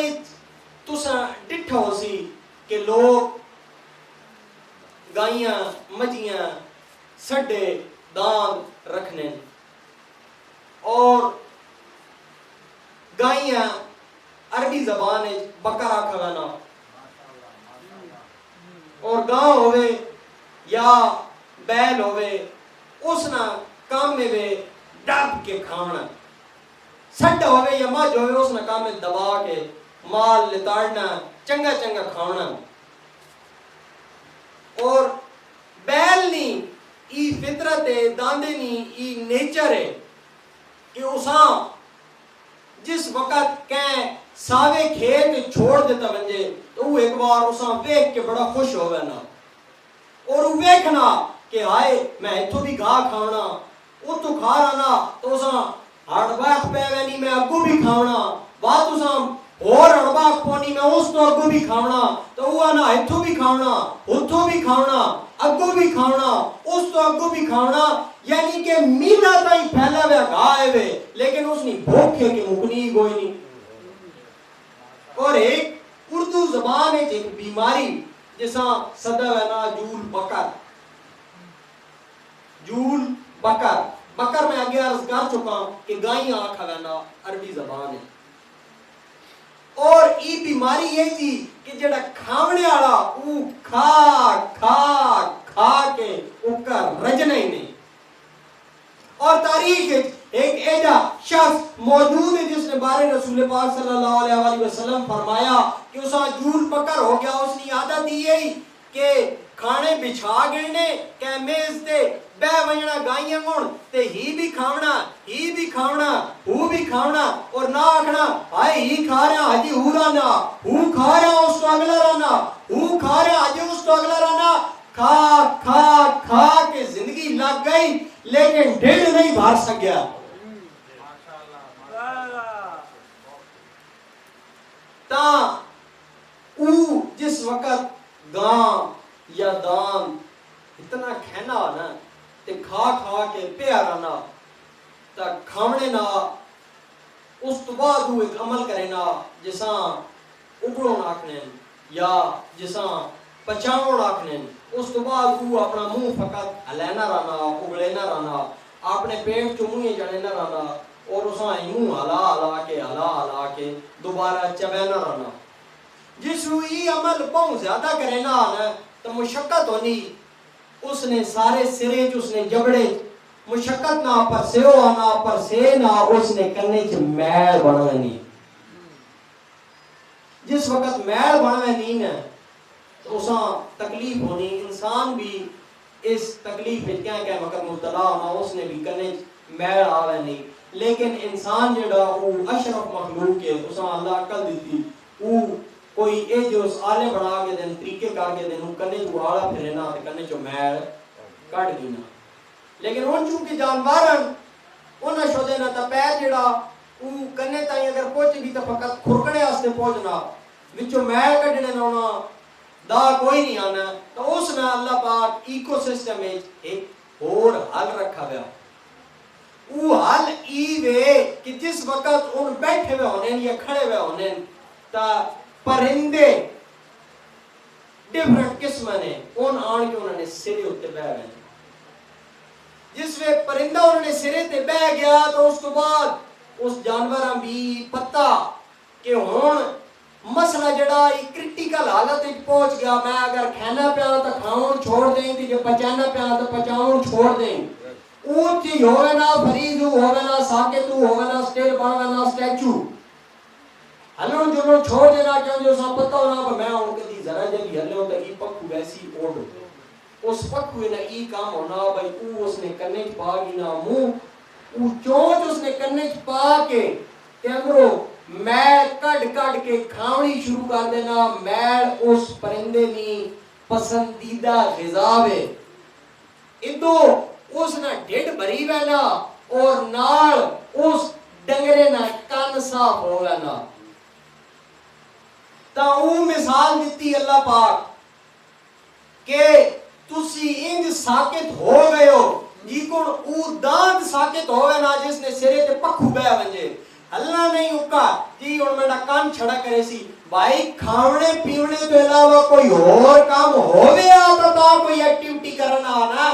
تساں ڈٹھا ہو سی کہ لوگ گائیاں مجھیاں سڈے داند رکھنے اور گائیاں عربی زبان بکرا کھانا اور گاؤں ہوئے یا بیل ہوئے اس نا کام میں بھی ڈب کے کھانا سڈا ہوئے یا مجھ ہوئے اس نا کام میں دبا کے مال لتاڑنا چنگا چنگا کھانا اور بیل نہیں ای فطرت ہے داندے نہیں ای نیچر ہے کہ اساں جس وقت کہیں ساوے کھیت چھوڑ دیتا بنجے تو وہ ایک بار اساں ویک کے بڑا خوش ہوگا نا اور وہ ویکھنا کہ آئے میں اتھو بھی گھا کھانا وہ تو کھا رہا نا تو اساں ہڑباک پہ نہیں میں اگو بھی کھانا بات اساں اور ہڑباک پونی میں اس تو اگو بھی کھانا تو وہ نا اتھو بھی کھانا اتھو بھی کھانا اگو بھی کھانا اس تو اگو بھی کھانا یعنی کہ میلہ تائیں پھیلا ہویا گھائے ہوئے لیکن اس نے بھوکے کہ مکنی کوئی نہیں اور ایک اردو زبان ہے ایک بیماری جیسا صدا ہے نا جول بکر بکر میں آگے عرض کر چکا کہ گائیں آنکھا ہے نا عربی زبان ہے اور ای بیماری یہ تھی کہ جڑا کھاونے آڑا او کھا کھا کھا کے اوکا رجنے ہی نہیں اور تاریخ ایک ایجا شخص موجود ہے جس نے بارے رسول پاک صلی اللہ علیہ وسلم فرمایا کہ اسا جول پکر ہو گیا اس نے عادت دی کہ کھانے بچھا گئنے کہ میز تے بے ونجنا گائیاں گون تے ہی بھی کھاونا ہو بھی کھاونا اور نہ آکھنا آئے ہی کھا رہا حجی ہو رانا ہو کھا رہا اس تو اگلا رانا ہو کھا رہا حجی اس تو اگلا رانا کھا کھا کھا کے زندگی لگ گئی لیکن ڈھیڑ نہیں بھار سکیا تاں او جس وقت گاں یا دان اتنا کھینا نا تے کھا کھا کے پیارا نا تا کھاونے نا اس تو بعد وہ ایک عمل کرے نا جساں اگڑوں آکھنے یا جساں پچاؤں آکھنے اس تو بعد وہ اپنا منہ فقط ہلینا رہنا اگڑینا رہنا اپنے پیٹ چموئے جڑینا رہنا اور اساں منہ ہلا کے دوبارہ چبینا رہنا جس ہوئی عمل بہت زیادہ کرے نا تو مشقت ہونی اس نے سارے سرے جو اس نے جبڑے مشقت نہ پر سے ہو نہ پر سے نہ اس نے کرنے چ میل بنانی جس وقت میل بنوے نہیں ہے تو اساں تکلیف ہونی انسان بھی اس تکلیف میں کیا مگر مبتلا ہونا اس نے بھی کرنے میل آوے نہیں لیکن انسان جڑا وہ اشرف مخلوق ہے اساں اللہ عقل دیتی وہ کوئی اے جو اس آلے بنا کے دن طریقے کر کے دن کنے جو آڑا پھرے نا تے کنے جو میل کٹ دینا لیکن ان چونکہ جانوارن انہاں شو دینا تا پیر جڑا او کنے تائیں اگر پہنچ بھی تا فقط کھرکڑے واسطے پہنچنا وچوں میل کڈنے نا دا کوئی نہیں آنا تو اس نے اللہ پاک ایکو سسٹم ایک اور حل رکھا ہوا وہ حل ای وے کہ جس وقت ان بیٹھے ہوئے ہونے یا کھڑے ہوئے ہونے تا پرندے ڈیفرنٹ قسم نے ان آن کے انہوں نے سرے ہوتے بہ گئے جس وے پرندہ انہوں نے سرے تے بہ گیا تو اس کو بعد اس جانوراں بھی پتہ کہ ہون مسئلہ جڑا ایک کرٹیکل حالت ایک پہنچ گیا میں اگر کھانا پیا تو کھاؤں چھوڑ دیں تے جو پچانا پیا تو پچاؤں چھوڑ دیں اونچی ہوئے نا فریض ہوئے نا ساکت ہوئے نا سٹیل بنوے نا سٹیچو ہلوں جو چھوڑ دینا کیوں جو سا پتہ ہونا پر میں ان کے دی ذرا جب ہلوں تو ای پکو ویسی اوڑ اس پکوے نا ای کام ہونا بھائی او اس نے کرنے چ پا گی نا منہ او چونچ اس نے کرنے چ پا کے کیمرو میل کڈ کڈ کے کھاونی شروع کر دینا میل اس پرندے نی پسندیدہ غذا ہے ادو اس نے ڈھڈ بھری وینا اور نال اس ڈنگرے نا کان صاف ہو وینا تا او مثال دیتی اللہ پاک کہ تسی انج ساکت ہو گئے ہو جی کون او دانت ساکت ہوئے نا جس نے سرے تے پکھو بے ونجے اللہ نہیں اکا جی ان میں کان چھڑا کرے سی بھائی کھاونے پیونے تو علاوہ کوئی اور کام ہوئے آتا تا کوئی ایکٹیوٹی کرنا آنا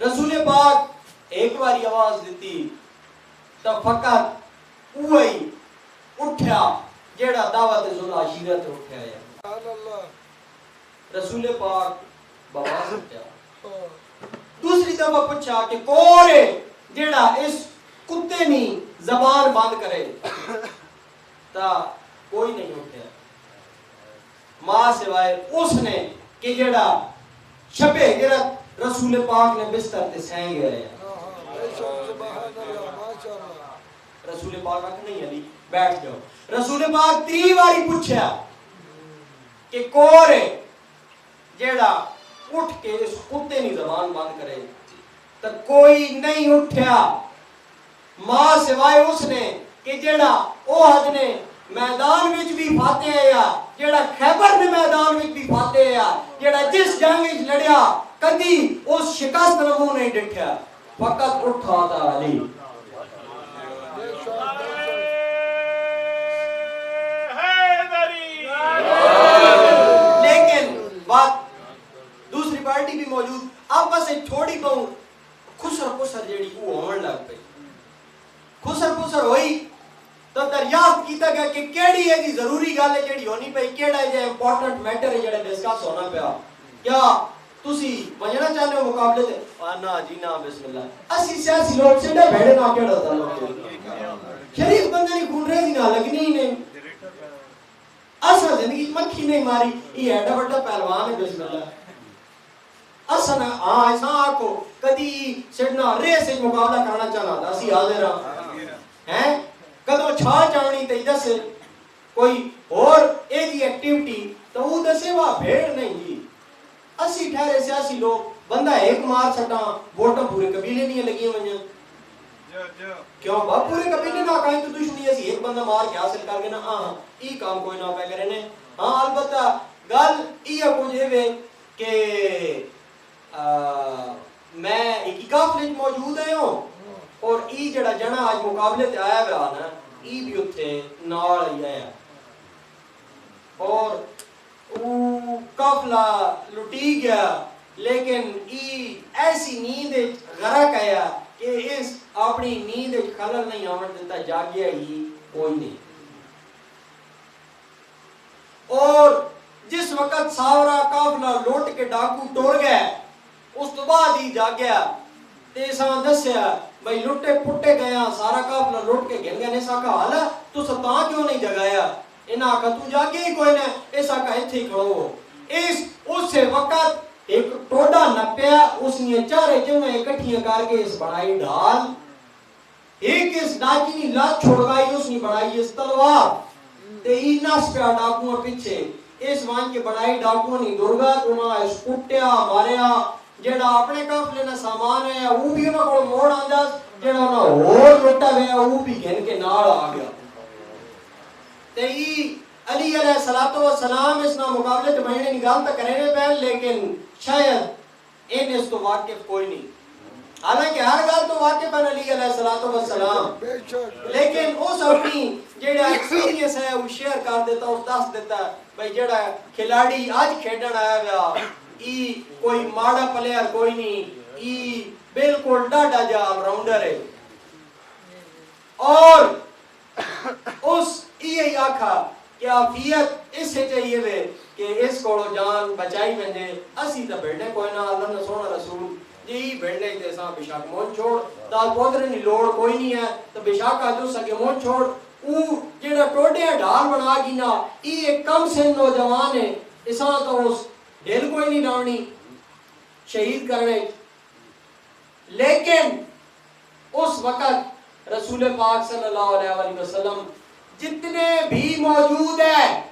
رسول پاک ایک باری آواز دیتی تو فقط وہی اٹھیا جیڑا دعوت ذل عشیرت اٹھیا ہے رسول پاک بواز اٹھیا دوسری دفعہ پوچھا کہ کون ہے جیڑا اس کتے نی زبان بند کرے تا کوئی نہیں اٹھیا ماں سوائے اس نے کہ جیڑا شب ہجرت رسول پاک نے بستر تے سہیں گئے ہیں رسول پاک نہیں علی بیٹھ جاؤ رسول پاک 3 باری پوچھا کہ کون ہے جیڑا اٹھ کے اس کتے نی زبان بند کرے تو کوئی نہیں اٹھیا ماں سوائے اس نے کہ جیڑا احد نے میدان وچ بھی فاتح ہے جیڑا خیبر نے میدان وچ بھی فاتح ہے جیڑا جس جنگ وچ لڑیا کدی اس شکست نمو نہیں ڈٹھیا فقط اٹھا تھا علی لیکن بات دوسری پارٹی بھی موجود اب بس ایک تھوڑی بہت خسر پسر جیڑی وہ ہون لگ پئی خسر پسر ہوئی تو دریافت کیتا گیا کہ کیڑی ہے دی ضروری گل ہے جیڑی ہونی پئی کیڑا ہے جو امپورٹنٹ میٹر ہے جڑا ڈسکس ہونا پیا کیا تسی وجنا چاہتے ہو مقابلے تے نا جی نا بسم اللہ اسی سیاسی لوگ سیدھے بھڑے نہ کیڑا تعلق شریف بندے نہیں کھول رہے نہ لگنی ہی نہیں اسا زندگی مکھی نہیں ماری یہ ایڈا بڑا پہلوان ہے بسم اللہ اسا نہ ایسا آکو کدی سڑنا ریس وچ مقابلہ کرنا چاہنا تھا اسی حاضر ہیں کدو چھا چاونی تے دس کوئی اور اے دی ایکٹیوٹی تو وہ دسے وا بھیڑ نہیں جی اسی ٹھہرے سیاسی لوگ بندہ ایک مار سٹا ووٹاں پورے قبیلے نہیں لگی ونجن کیوں با پورے قبیلے نہ کہیں تو دشمنی اسی ایک بندہ مار کے حاصل کر کے نا ہاں ای کام کوئی نہ پے کرے نے ہاں البتہ گل ای کچھ ہے کہ میں ایک قافلے موجود ہوں اور ای جڑا جنا آج مقابلے تے آیا ہوا نا ای بھی اوتھے نال ہی آیا اور او قافلہ لٹی گیا لیکن ای ایسی نیند غرق آیا کہ اس اپنی نیند خلل نہیں آون دیتا جاگیا ہی کوئی نہیں اور جس وقت ساورا قافلہ لوٹ کے ڈاکو ٹور گئے اس تو بعد ہی جاگیا تے ساں دسیا بھئی لٹے پٹے گیا سارا قافلہ لوٹ کے گن گیا نے سا کہا حالا تو ستا کیوں نہیں جگایا انہاں کا تو جاگے ہی کوئی نہ ایسا کا ایتھے ہی کھڑو اس سے وقت ایک ٹوڈا نپیا اس نے چارے جمعے اکٹھیاں کر کے اس بڑائی ڈھال ایک اس ڈاکی نی لات چھوڑ گئی اس نے بڑائی اس تلوار تے ای ناس پہ ڈاکووں پیچھے اس وان کے بڑائی ڈاکووں نی درگا تو اس کٹیا ماریا جیڑا اپنے قافلے نہ سامان ہے وہ بھی انہاں کو موڑ آندا جیڑا نہ اور لٹا گیا وہ بھی گھن کے نال آ گیا تے علی علیہ الصلوۃ والسلام اس نا مقابلے تے بہنے دی گل تے کرے پے لیکن شاید ان اس تو واقف کوئی نہیں حالانکہ ہر گل تو واقف ہے علی علیہ الصلوۃ والسلام بے شک لیکن اس اپنی جیڑا ایکسپیرینس ہے وہ شیئر کر دیتا اس دس دیتا بھئی جیڑا کھلاڑی آج کھیڈن آیا ہوا ای کوئی ماڑا پلیئر کوئی نہیں ای بالکل ڈاڈا جا آل راؤنڈر ہے اور اس یہی آکھا کہ آفیت اس سے چاہیے وے کہ اس کو جان بچائی بندے اسی تا بیٹھنے کوئی نہ اللہ نے سونا رسول جی بیٹھنے تے ساں بشاک مون چھوڑ دال پودرے نہیں لوڑ کوئی نہیں ہے تو بشاک آجو سکے مون چھوڑ او جیڑا ٹوڑے ڈھال بنا گی نا ایک کم سن نوجوان ہے اساں تو اس دل کوئی نہیں لاؤنی شہید کرنے لیکن اس وقت رسول پاک صلی اللہ علیہ وسلم جتنے بھی موجود ہیں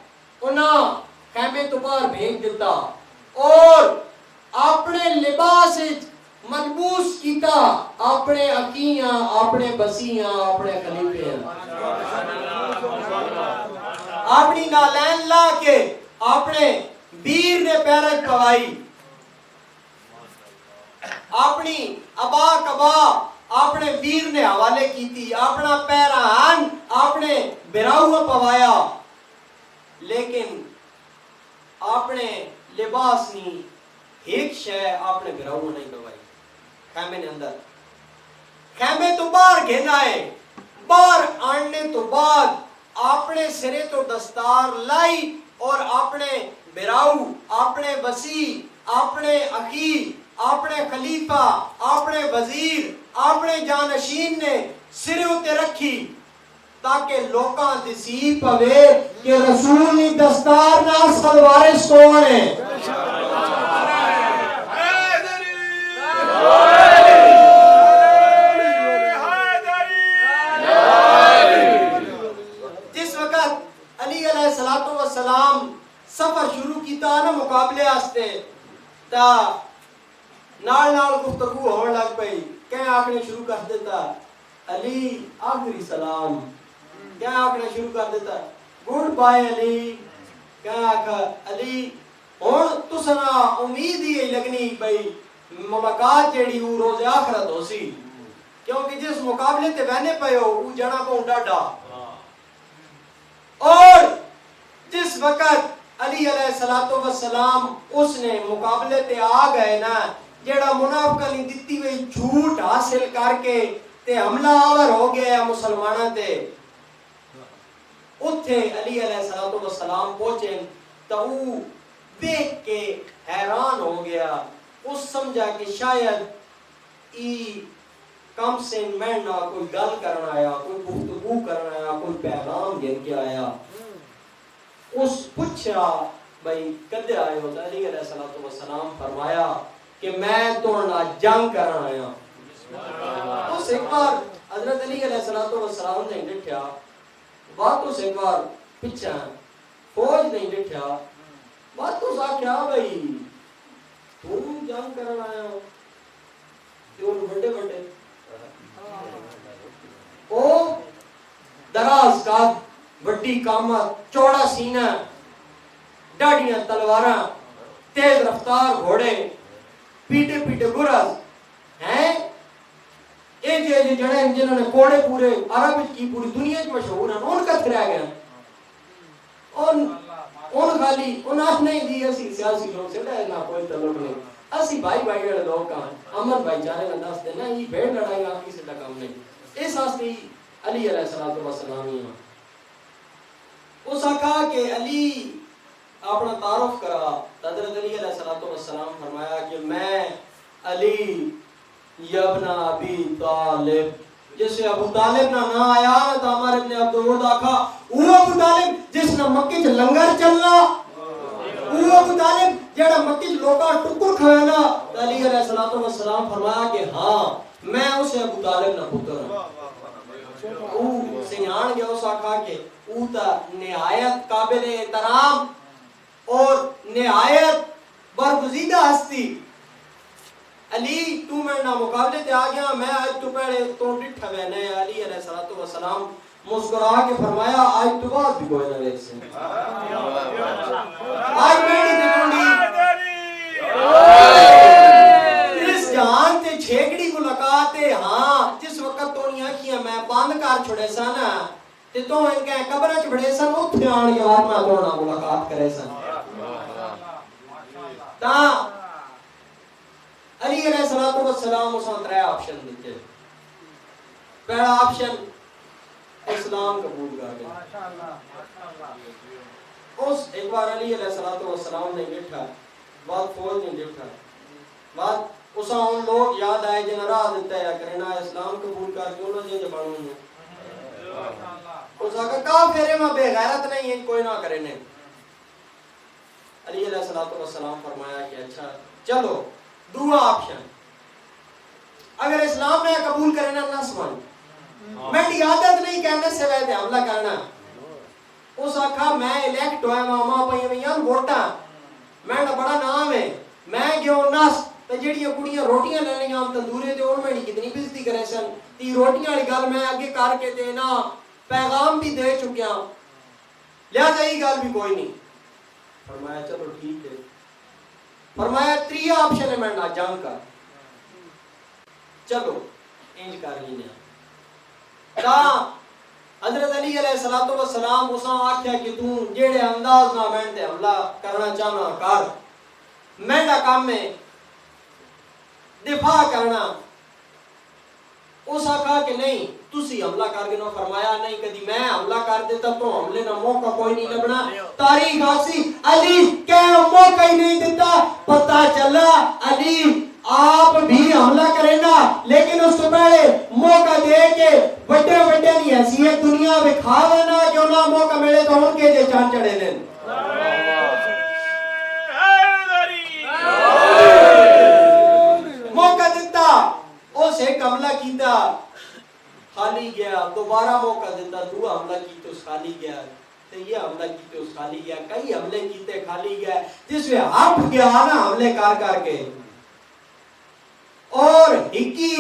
انہاں خیمے تو باہر بھیج دیتا اور اپنے لباس ملبوس کیتا اپنے عقیاں اپنے بسیاں اپنے خلیفے اپنی نالین لا کے اپنے بیر نے پیرج پوائی اپنی ابا کبا اپنے ویر نے حوالے کی تھی اپنا پیران اپنے براؤ پوایا لیکن اپنے لباس نہیں ایک شے اپنے براؤ نہیں پوائی خیمے نے اندر خیمے تو باہر گھنا ہے باہر آنے تو بعد اپنے سرے تو دستار لائی اور اپنے براؤ اپنے وسیع اپنے عقی اپنے خلیفہ اپنے وزیر اپنے جانشین نے سرے ہوتے رکھی تاکہ لوکاں دسی پوے کہ رسول نی دستار نال سلوارش کون ہے جس وقت علی علیہ الصلوۃ والسلام سفر شروع کیتا نا مقابلے واسطے تا نال گفتگو ہون لگ پئی کہیں آکھنے شروع کر دیتا علی آخری سلام کہیں آکھنے شروع کر دیتا گڈ بائے علی کہیں آکھا علی ہن تساں امید ہی لگنی بھئی ملاقات جیڑی وہ روز آخرت ہو سی کیونکہ جس مقابلے تے بہنے پے ہو وہ جنا پاؤں ڈاڈا اور جس وقت علی علیہ الصلوۃ والسلام اس نے مقابلے تے آ گئے نا جیڑا منافقہ نے دتی ہوئی جھوٹ حاصل کر کے تے حملہ آور ہو گیا مسلماناں تے اتھے علی علیہ الصلوۃ والسلام پہنچے تو وہ دیکھ کے حیران ہو گیا اس سمجھا کہ شاید ای کم سے میں نہ کوئی گل کرنا آیا کوئی گفتگو کرنا آیا کوئی پیغام دے کے آیا اس پوچھا بھائی کدے آئے ہو علی علیہ الصلوۃ والسلام فرمایا کہ میں تو نہ جنگ کرنا آیا اس ایک بار حضرت علی علیہ الصلوۃ والسلام نے دیکھا بات اس ایک بار پیچھے فوج نہیں دیکھا بات تو سا کیا بھائی تو جنگ کرنا آیا ہو جو بڑے بڑے او دراز کا بڑی قامت چوڑا سینہ ڈاڑیاں تلواراں تیز رفتار گھوڑے پیٹے پیٹے گرز ہیں ایک جڑے جنہوں نے کوڑے پورے عرب کی پوری دنیا میں مشہور ہیں ان کا تھرا گیا ان خالی ان آس نہیں دی اسی سیاسی لوگ سے نہ کوئی تعلق نہیں اسی بھائی بھائی والے لوگ کہاں امن بھائی چارے کا دس دینا یہ بھیڑ لڑائی آپ کی سے کام نہیں اس واسطے علی علیہ الصلوۃ والسلام ہی اس کہا کہ علی اپنا تعارف کرا حضرت علی علیہ الصلوۃ والسلام فرمایا کہ میں علی ابن ابی طالب جیسے ابو طالب نہ آیا تو ہمارے ابن عبدالود آکھا وہ ابو طالب جس نے مکے چ لنگر چلنا وہ ابو طالب جڑا مکے چ لوکاں ٹکر کھانا علی علیہ الصلوۃ والسلام فرمایا کہ ہاں میں اسے ابو طالب نہ پتر ہوں او سیان گیا اس آکھا کہ او تا نہایت قابل احترام اور نہایت برگزیدہ ہستی علی تو میں نہ مقابلے تے آ گیا میں آج تو پہلے تو ڈٹھا وینے علی علیہ الصلوۃ والسلام مسکرا کے فرمایا آج تو بعد بھی کوئی نہ دیکھ سے آج میری تٹونڈی اس جہان تے چھیکڑی کو لگاتے ہاں جس وقت تو نہیں آنکھیاں میں بند کر چھوڑے سا نا تے تو ان کے قبرہ چ بڑے سن اتھے آن کے بعد میں تو نہ ملاقات کرے سن تا علی علیہ السلام اساں ترے آپشن دیتے پہلا آپشن اسلام قبول کر گئے اس ایک بار علی علیہ السلام نے بیٹھا بات فوج نے بیٹھا بات اساں ان لوگ یاد آئے جن راہ دیتا ہے کرنا اسلام قبول کر کے انہوں نے جبانوں نے اساں کا کافر میں بے غیرت نہیں ہے کوئی نہ کرے نے علی علیہ السلام فرمایا کہ اچھا چلو دوسرا آپشن اگر اسلام میں قبول کرنا نہ سمجھ میری عادت نہیں کہنے سے ویسے حملہ کرنا اس آکھا میں الیکٹ ہوئے ماما پہیے میں ووٹا میں بڑا نام ہے میں گیوں نس تے جڑیاں کڑیاں روٹیاں لینے عام تندورے تے اور میں کتنی بےزتی کرے سن تی روٹیاں والی گل میں اگے کر کے تے نا پیغام بھی دے چکیا لہذا یہ گل بھی کوئی نہیں فرمایا چلو ٹھیک ہے فرمایا تیسرا آپشن ہے میں نہ جنگ کر چلو انج کر لینے تا حضرت علی علیہ السلام اساں آکھیا کہ تو جیڑے انداز نہ میں تے حملہ کرنا چاہنا کر میرا کام ہے دفاع کرنا اس آکھا کہ نہیں تسی حملہ کر کے نہ فرمایا نہیں کدی میں حملہ کر دیتا تو حملے نہ موقع کوئی نہیں لبنا تاریخ آسی علی کہ موقع ہی نہیں دیتا پتہ چلا علی آپ بھی حملہ کریں گا لیکن اس سے پہلے موقع دے کے بڑے بڑے نہیں حیثیت دنیا میں کھا لینا جو نہ موقع ملے تو ان کے جے چاند چڑھے لیں موقع دیتا اس ایک حملہ کیتا خالی گیا دوبارہ موقع دیتا دو حملہ کیتے اس خالی گیا تے یہ حملہ کیتے اس خالی گیا کئی حملے کیتے خالی گیا جس میں ہپ گیا نا حملے کر کے اور ایکی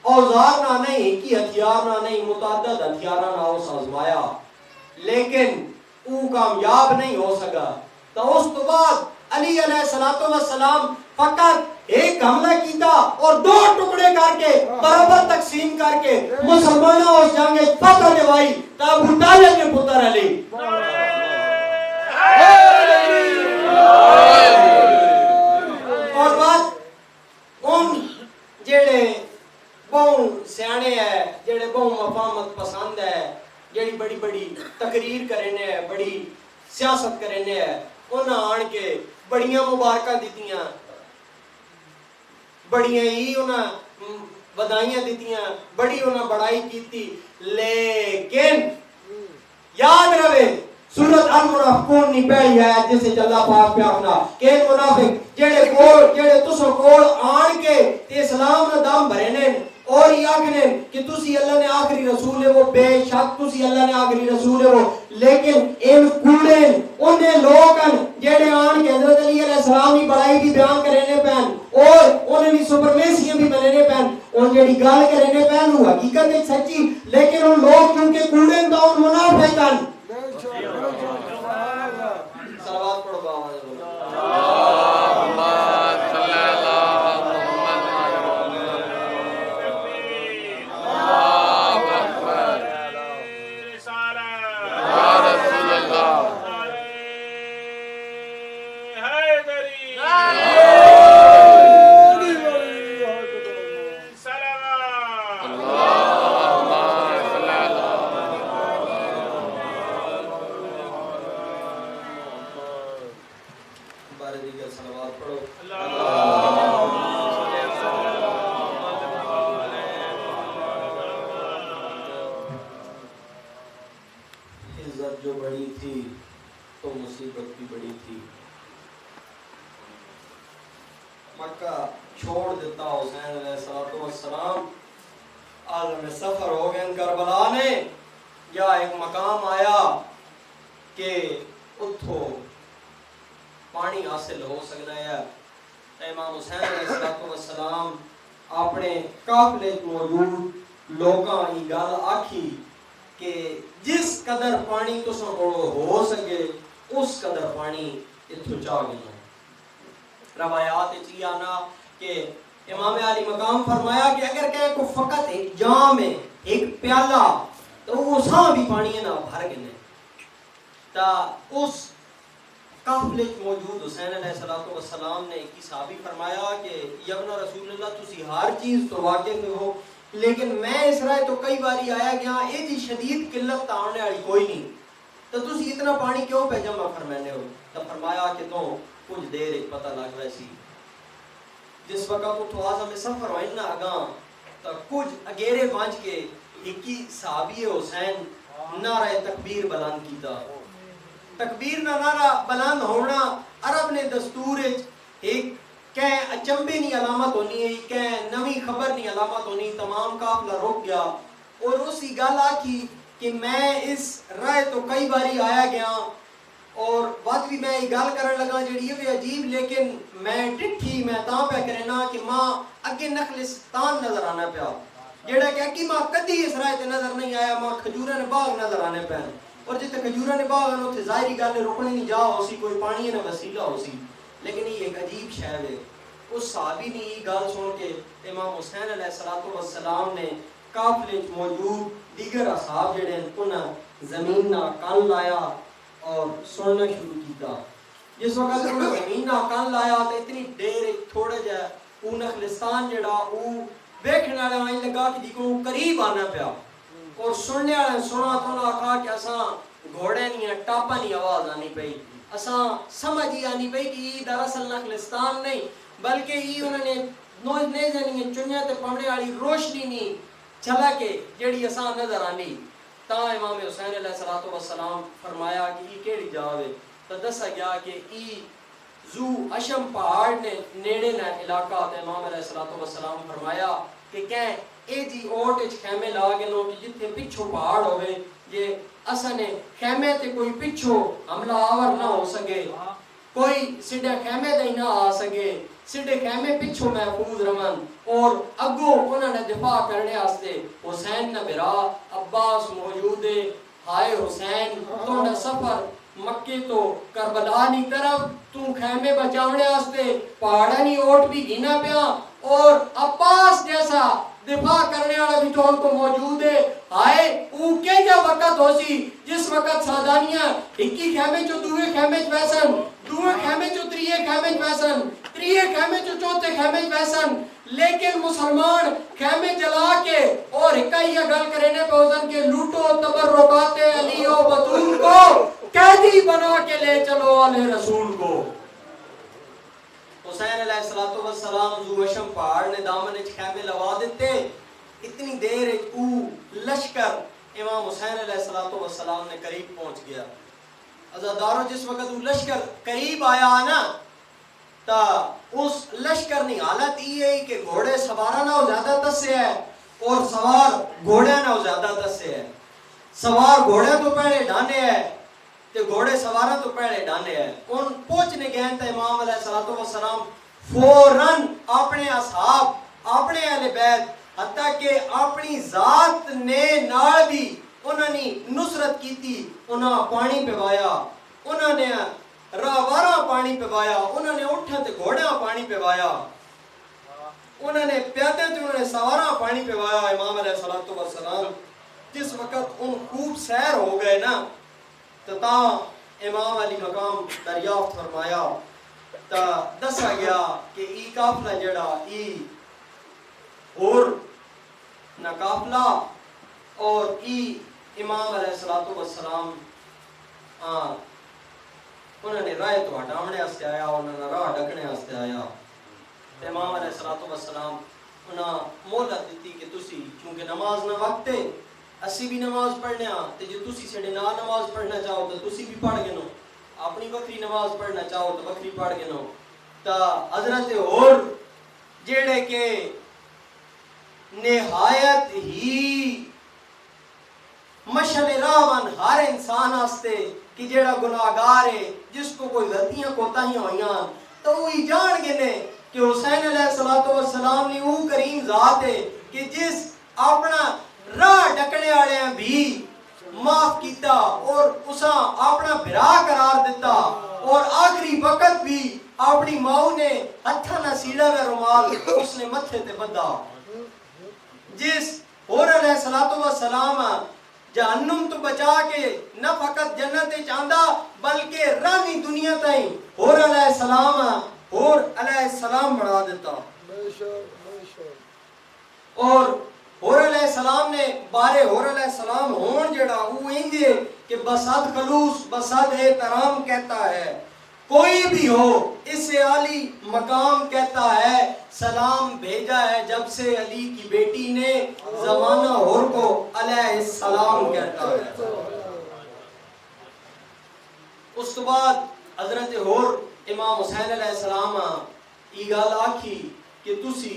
اوزار نہ نہیں ایکی ہتھیار نہ نہیں متعدد ہتھیارہ نہ ہو سازمایا لیکن وہ کامیاب نہیں ہو سکا تو اس تو بعد علی علیہ السلام فقط ایک حملہ کیتا اور دو ٹکڑے کر کے برابر تقسیم کر کے مسلمانوں اس جنگ فتح دوائی تا ابو طالب کے پتر علی اور بات ان جیڑے بہن سیانے ہے جیڑے بہن مفاہمت پسند ہے جیڑی بڑی بڑی تقریر کرنے ہے بڑی سیاست کرنے ہے انہاں آن کے بڑیاں مبارکہ دیتیاں بڑیاں ہی انہاں بدائیاں دیتیاں بڑی انہاں بڑائی کیتی لیکن یاد رہے سورت المنافقون نہیں پہلی ہے جسے اللہ پاک پہ آخنا کہ منافق جیڑے تسو کول آن کے تے اسلام نہ دام بھرے نے اور یہ آخنے کہ تسی اللہ نے آخری رسول ہے وہ بے شک تسی اللہ نے آخری رسول ہے وہ لیکن ان کوڑے انہیں لوگن جیڑے آن کے حضرت علی علیہ السلام کی بڑائی بھی بیان کرنے پہن اور انہیں بھی سپرمیسیاں بھی بننے پہن ان جیڑی گال کرنے پہن وہ حقیقت ایک سچی لیکن ان لوگ کیونکہ کوڑے دا ان منافق ہیں صلوات پڑھو باواز جو بڑی تھی تو مصیبت بھی بڑی تھی مکہ چھوڑ دیتا حسین علیہ السلام عالم سفر ہو گئے کربلا نے یا ایک مقام آیا کہ اتھو پانی حاصل ہو سکنا ہے امام حسین علیہ السلام اپنے قافلے موجود لوگاں کی گل آکھی کہ جس قدر پانی تو ہو سکے اس قدر پانی اتھو چاہ گیا. روایات یہ آنا کہ امام علی مقام فرمایا کہ اگر کہ کو فقط ایک جام ہے ایک پیالہ تو وہ ساں بھی پانی نہ بھر گئے تا اس قافلے موجود حسین علیہ السلام نے ایک صحابی فرمایا کہ یبن رسول اللہ تسی ہر چیز تو واقف ہو لیکن میں اس رائے تو کئی باری آیا گیا اے جی شدید قلت آنے والی کوئی نہیں تو تسی اتنا پانی کیوں پہ جمع فرمانے ہو. تو فرمایا کہ تو کچھ دیر ایک پتہ لگ رہا سی جس وقت وہ تو آزم سفر ہوئے نا اگاں تو کچھ اگیرے بانچ کے ایک ہی صحابی حسین نعرہ تکبیر بلند کیتا. تکبیر نہ نعرہ بلند ہونا عرب نے دستور ایک کہ اچمبے نہیں علامت ہونی ہے کہ نوی خبر نہیں علامت ہونی. تمام قافلہ رک گیا اور اسی گل آکھی کہ میں اس رائے تو کئی باری آیا گیا اور بات بھی میں گل کرنے لگا جڑی یہ بھی عجیب لیکن میں ڈٹھی میں تاں پہ کرنا کہ ماں اگے نخلستان نظر آنا پیا جڑا کہ اکی ماں کدی اس رائے تے نظر نہیں آیا. ماں کھجورہ نے باغ نظر آنے پہ اور جتے کھجورہ نے باغ انہوں تھے ظاہری گل رکنے نہیں جا ہو سی کوئی پانی نہ وسیلہ ہو سی لیکن یہ ایک عجیب شہر ہے. اس صحابی نے یہ گل سن کے امام حسین علیہ السلام نے قافلے موجود دیگر اصحاب جڑے انہاں زمین نہ کان لایا اور سننا شروع کیتا. جس وقت انہاں زمین نہ کان لایا تو اتنی دیر تھوڑا جا او نخلستان جڑا او دیکھنے والا وہیں لگا کہ دیکھو قریب آنا پیا اور سننے والے سنا تو نہ کہا کہ اساں گھوڑے نہیں ٹاپا نہیں آواز آنی پئی اساں سمجھ ہی آنی پئی کہ یہ دراصل نخلستان نہیں بلکہ یہ انہوں نے نوز نیزے نہیں چنیا تے پمڑے والی روشنی نہیں چلا کے جڑی اساں نظر آنی. تا امام حسین علیہ السلام فرمایا کہ یہ کیڑی جاوے تو دسا گیا کہ ای زو اشم پہاڑ نے نیڑے نہ علاقہ تے امام علیہ السلام فرمایا کہ کہیں اے جی اوٹ اچ خیمے لا گئے لو کہ جتنے پچھو پہاڑ ہوئے یہ اصل نے خیمے تے کوئی پچھو حملہ آور نہ ہو سکے کوئی سڈے خیمے دے نہ آ سکے سڈے خیمے پچھو محفوظ رمن اور اگو انہوں نے دفاع کرنے آستے حسین نہ برا عباس موجود ہے ہائے حسین تو نہ سفر مکے تو کربلا نہیں طرف تو خیمے بچاونے آستے پہاڑا نہیں اوٹ بھی گھینا پیا اور عباس جیسا دفاع کرنے والا بھی تو ان کو موجود ہے. آئے او کے جا وقت ہو سی جس وقت سادانیاں اکی خیمے چو دوے خیمے چ ویسن دوے خیمے چو تریے خیمے چ ویسن تریے خیمے چو چوتھے خیمے چ ویسن لیکن مسلمان خیمے جلا کے اور ہکائی گل کرنے پہ حسن کے لوٹو تبرکات علی و بطول کو قیدی بنا کے لے چلو علیہ رسول کو. حسین علیہ السلام زو اشم پہاڑ نے دامن اچ خیمے لوا دیتے اتنی دیر او لشکر امام حسین علیہ السلام نے قریب پہنچ گیا. عزادارو جس وقت وہ لشکر قریب آیا نا تا اس لشکر نے حالت یہ ہے کہ گھوڑے سوارا نہ زیادہ دسے ہے اور سوار گھوڑے نہ زیادہ دسے ہے. سوار گھوڑے تو پہلے ڈانے ہے تے گھوڑے سوارا تو پہلے ڈانے ہیں. ان پہنچنے گئے تھے امام علیہ السلام فوراً اپنے اصحاب اپنے اہل بیت حتیٰ کہ اپنی ذات نے نال بھی انہوں نے نصرت کی تھی. انہوں پانی پوایا انہوں نے راوارا پانی پوایا انہوں نے اٹھا تے گھوڑا پانی پوایا انہوں نے پیادے تے انہوں نے سوارا پانی پوایا. امام علیہ السلام جس وقت ان خوب سیر ہو گئے نا تا امام علی مقام دریافت فرمایا تا دسا گیا کہ ای قافلہ جڑا ای اور نہ قافلہ اور ای امام علیہ السلام انہوں نے رائے تو ہٹاونے آستے آیا انہوں نے راہ ڈکنے آستے آیا. امام علیہ السلام انہوں مہلت دیتی کہ تسی چونکہ نماز نہ وقت ہے اسی بھی نماز پڑھنے ہاں تے جو تسی سڑے نہ نماز پڑھنا چاہو تو تسی بھی پڑھ گئے نو اپنی بکری نماز پڑھنا چاہو تو بکری پڑھ گئے نو. تا حضرت اور جیڑے کہ نہایت ہی مشل راون ہر انسان آستے کہ جیڑا گناہگار ہے جس کو کوئی غلطیاں کوتاہیاں ہوئیاں تو وہی جان گے نے کہ حسین علیہ السلام نے وہ کریم ذات ہے کہ جس اپنا راہ ڈکنے والے بھی معاف کیتا اور اسا اپنا بھرا قرار دیتا اور آخری وقت بھی اپنی ماں نے ہتھا نہ سیڑا میں رومال اس نے متھے تے بندھا جس حور علیہ السلام جہنم تو بچا کے نہ فقط جنت چاہندا بلکہ رانی دنیا تائیں حور علیہ السلام بنا دیتا اور حور علیہ السلام نے بارے حور علیہ السلام ہون جڑا وہ انجے کہ بساد خلوص بساد احترام کہتا ہے کوئی بھی ہو اس سے عالی مقام کہتا ہے سلام بھیجا ہے جب سے علی کی بیٹی نے زمانہ حور کو علیہ السلام کہتا ہے اس کے بعد حضرت حور امام حسین علیہ السلام یہ گل آکھی کہ تسی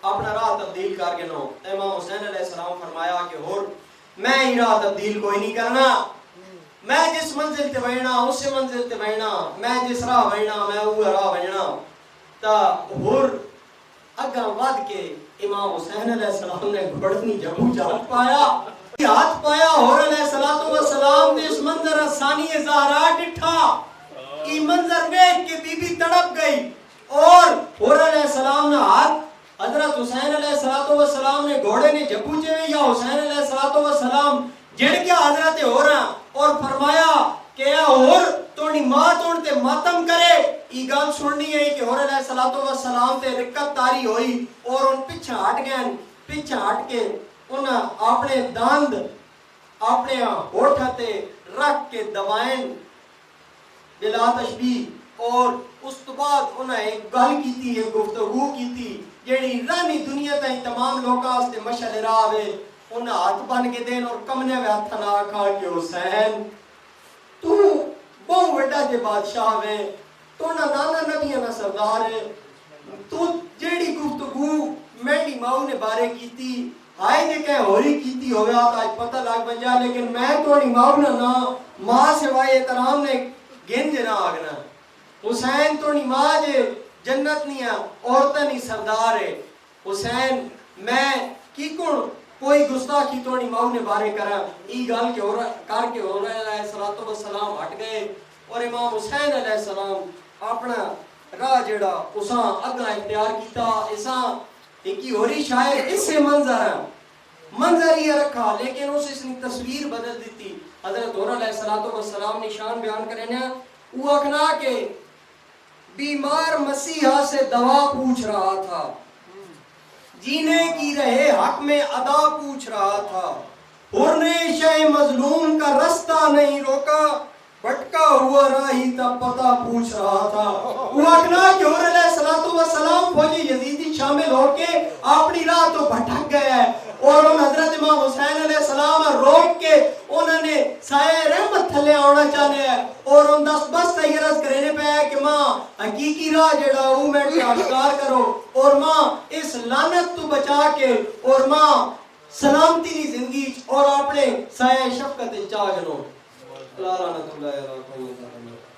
اپنا راہ تبدیل کر کے نو امام حسین علیہ السلام فرمایا کہ حور میں ہی راہ تبدیل کوئی نہیں کرنا میں جس منزل تے بہنا اس منزل تے بہنا میں جس راہ بہنا میں وہ راہ بہنا تا حور اگا ود کے امام حسین علیہ السلام نے گھڑنی جبو جات پایا ہاتھ پایا حور علیہ السلام نے اس منظر ثانی زہرا ڈٹھا یہ منظر دیکھ کے بی بی تڑپ گئی اور حور علیہ السلام نے ہاتھ حضرت حسین علیہ السلام نے گھوڑے نے جبو چوے یا حسین علیہ السلام جڑ گیا حضرت حور اور فرمایا کہ اے حور توڑی ماں توڑ تے ماتم کرے یہ گل سننی ہے کہ حور علیہ السلام تے رکت تاری ہوئی اور ان پیچھے ہٹ گئے پیچھے ہٹ کے انہاں اپنے داند اپنے ہوٹھ تے رکھ کے دوائیں بلا تشبیہ اور اس تو بعد انہاں ایک گل کیتی ایک گفتگو کیتی جیڑی رانی دنیا تائیں تمام لوکاں واسطے مشعل راہ ہے انہاں ہاتھ بن کے دین اور کمنے میں ہاتھ نہ آکھا کہ حسین تو بہت بڑا جے بادشاہ ہے تو نہ نانا نبیاں نہ سردار ہے تو جیڑی گفتگو میری ماں نے بارے کیتی آئے دے کہ ہوری کیتی ہوئے آتا آج پتہ لگ بن جا لیکن میں توڑی ماں نہ ماں سوائے احترام نے گن جنا آگنا حسین توڑی ماں جے جنت نہیں ہے عورتیں نہیں سردار ہے حسین میں کی کن کوئی گستاخی توڑی ماں نے بارے کرا ای گل کے کر کے حور علیہ السلام ہٹ گئے اور امام حسین علیہ السلام اپنا راہ جڑا اساں اگلا اختیار کیتا اساں ایک ہوری شاید اس سے منظر ہی رکھا لیکن اس نے تصویر بدل دیتی حضرت حور علیہ السلام نشان بیان کرنے وہ اکنا کہ بیمار مسیحا سے دوا پوچھ رہا تھا جینے کی رہے حق میں ادا پوچھ رہا تھا حور نے شہ مظلوم کا رستہ نہیں روکا بھٹکا ہوا راہی تب پتہ پوچھ رہا تھا وہ اکنا کہ حور علیہ السلام فوجی یزیدی شامل ہو کے اپنی راہ تو بھٹک گیا ہے اور ان حضرت امام حسین علیہ السلام روک کے انہوں نے سایہ رحمت تھلے آنا چاہنے ہیں اور ان دس بس تیرز کرنے پہ ہے کہ ماں حقیقی راہ جڑا وہ میں آشکار کرو اور ماں اس لعنت تو بچا کے اور ماں سلامتی نہیں زندگی اور اپنے سایہ شفقت چاہ جنو اللہ رحمت اللہ علیہ وسلم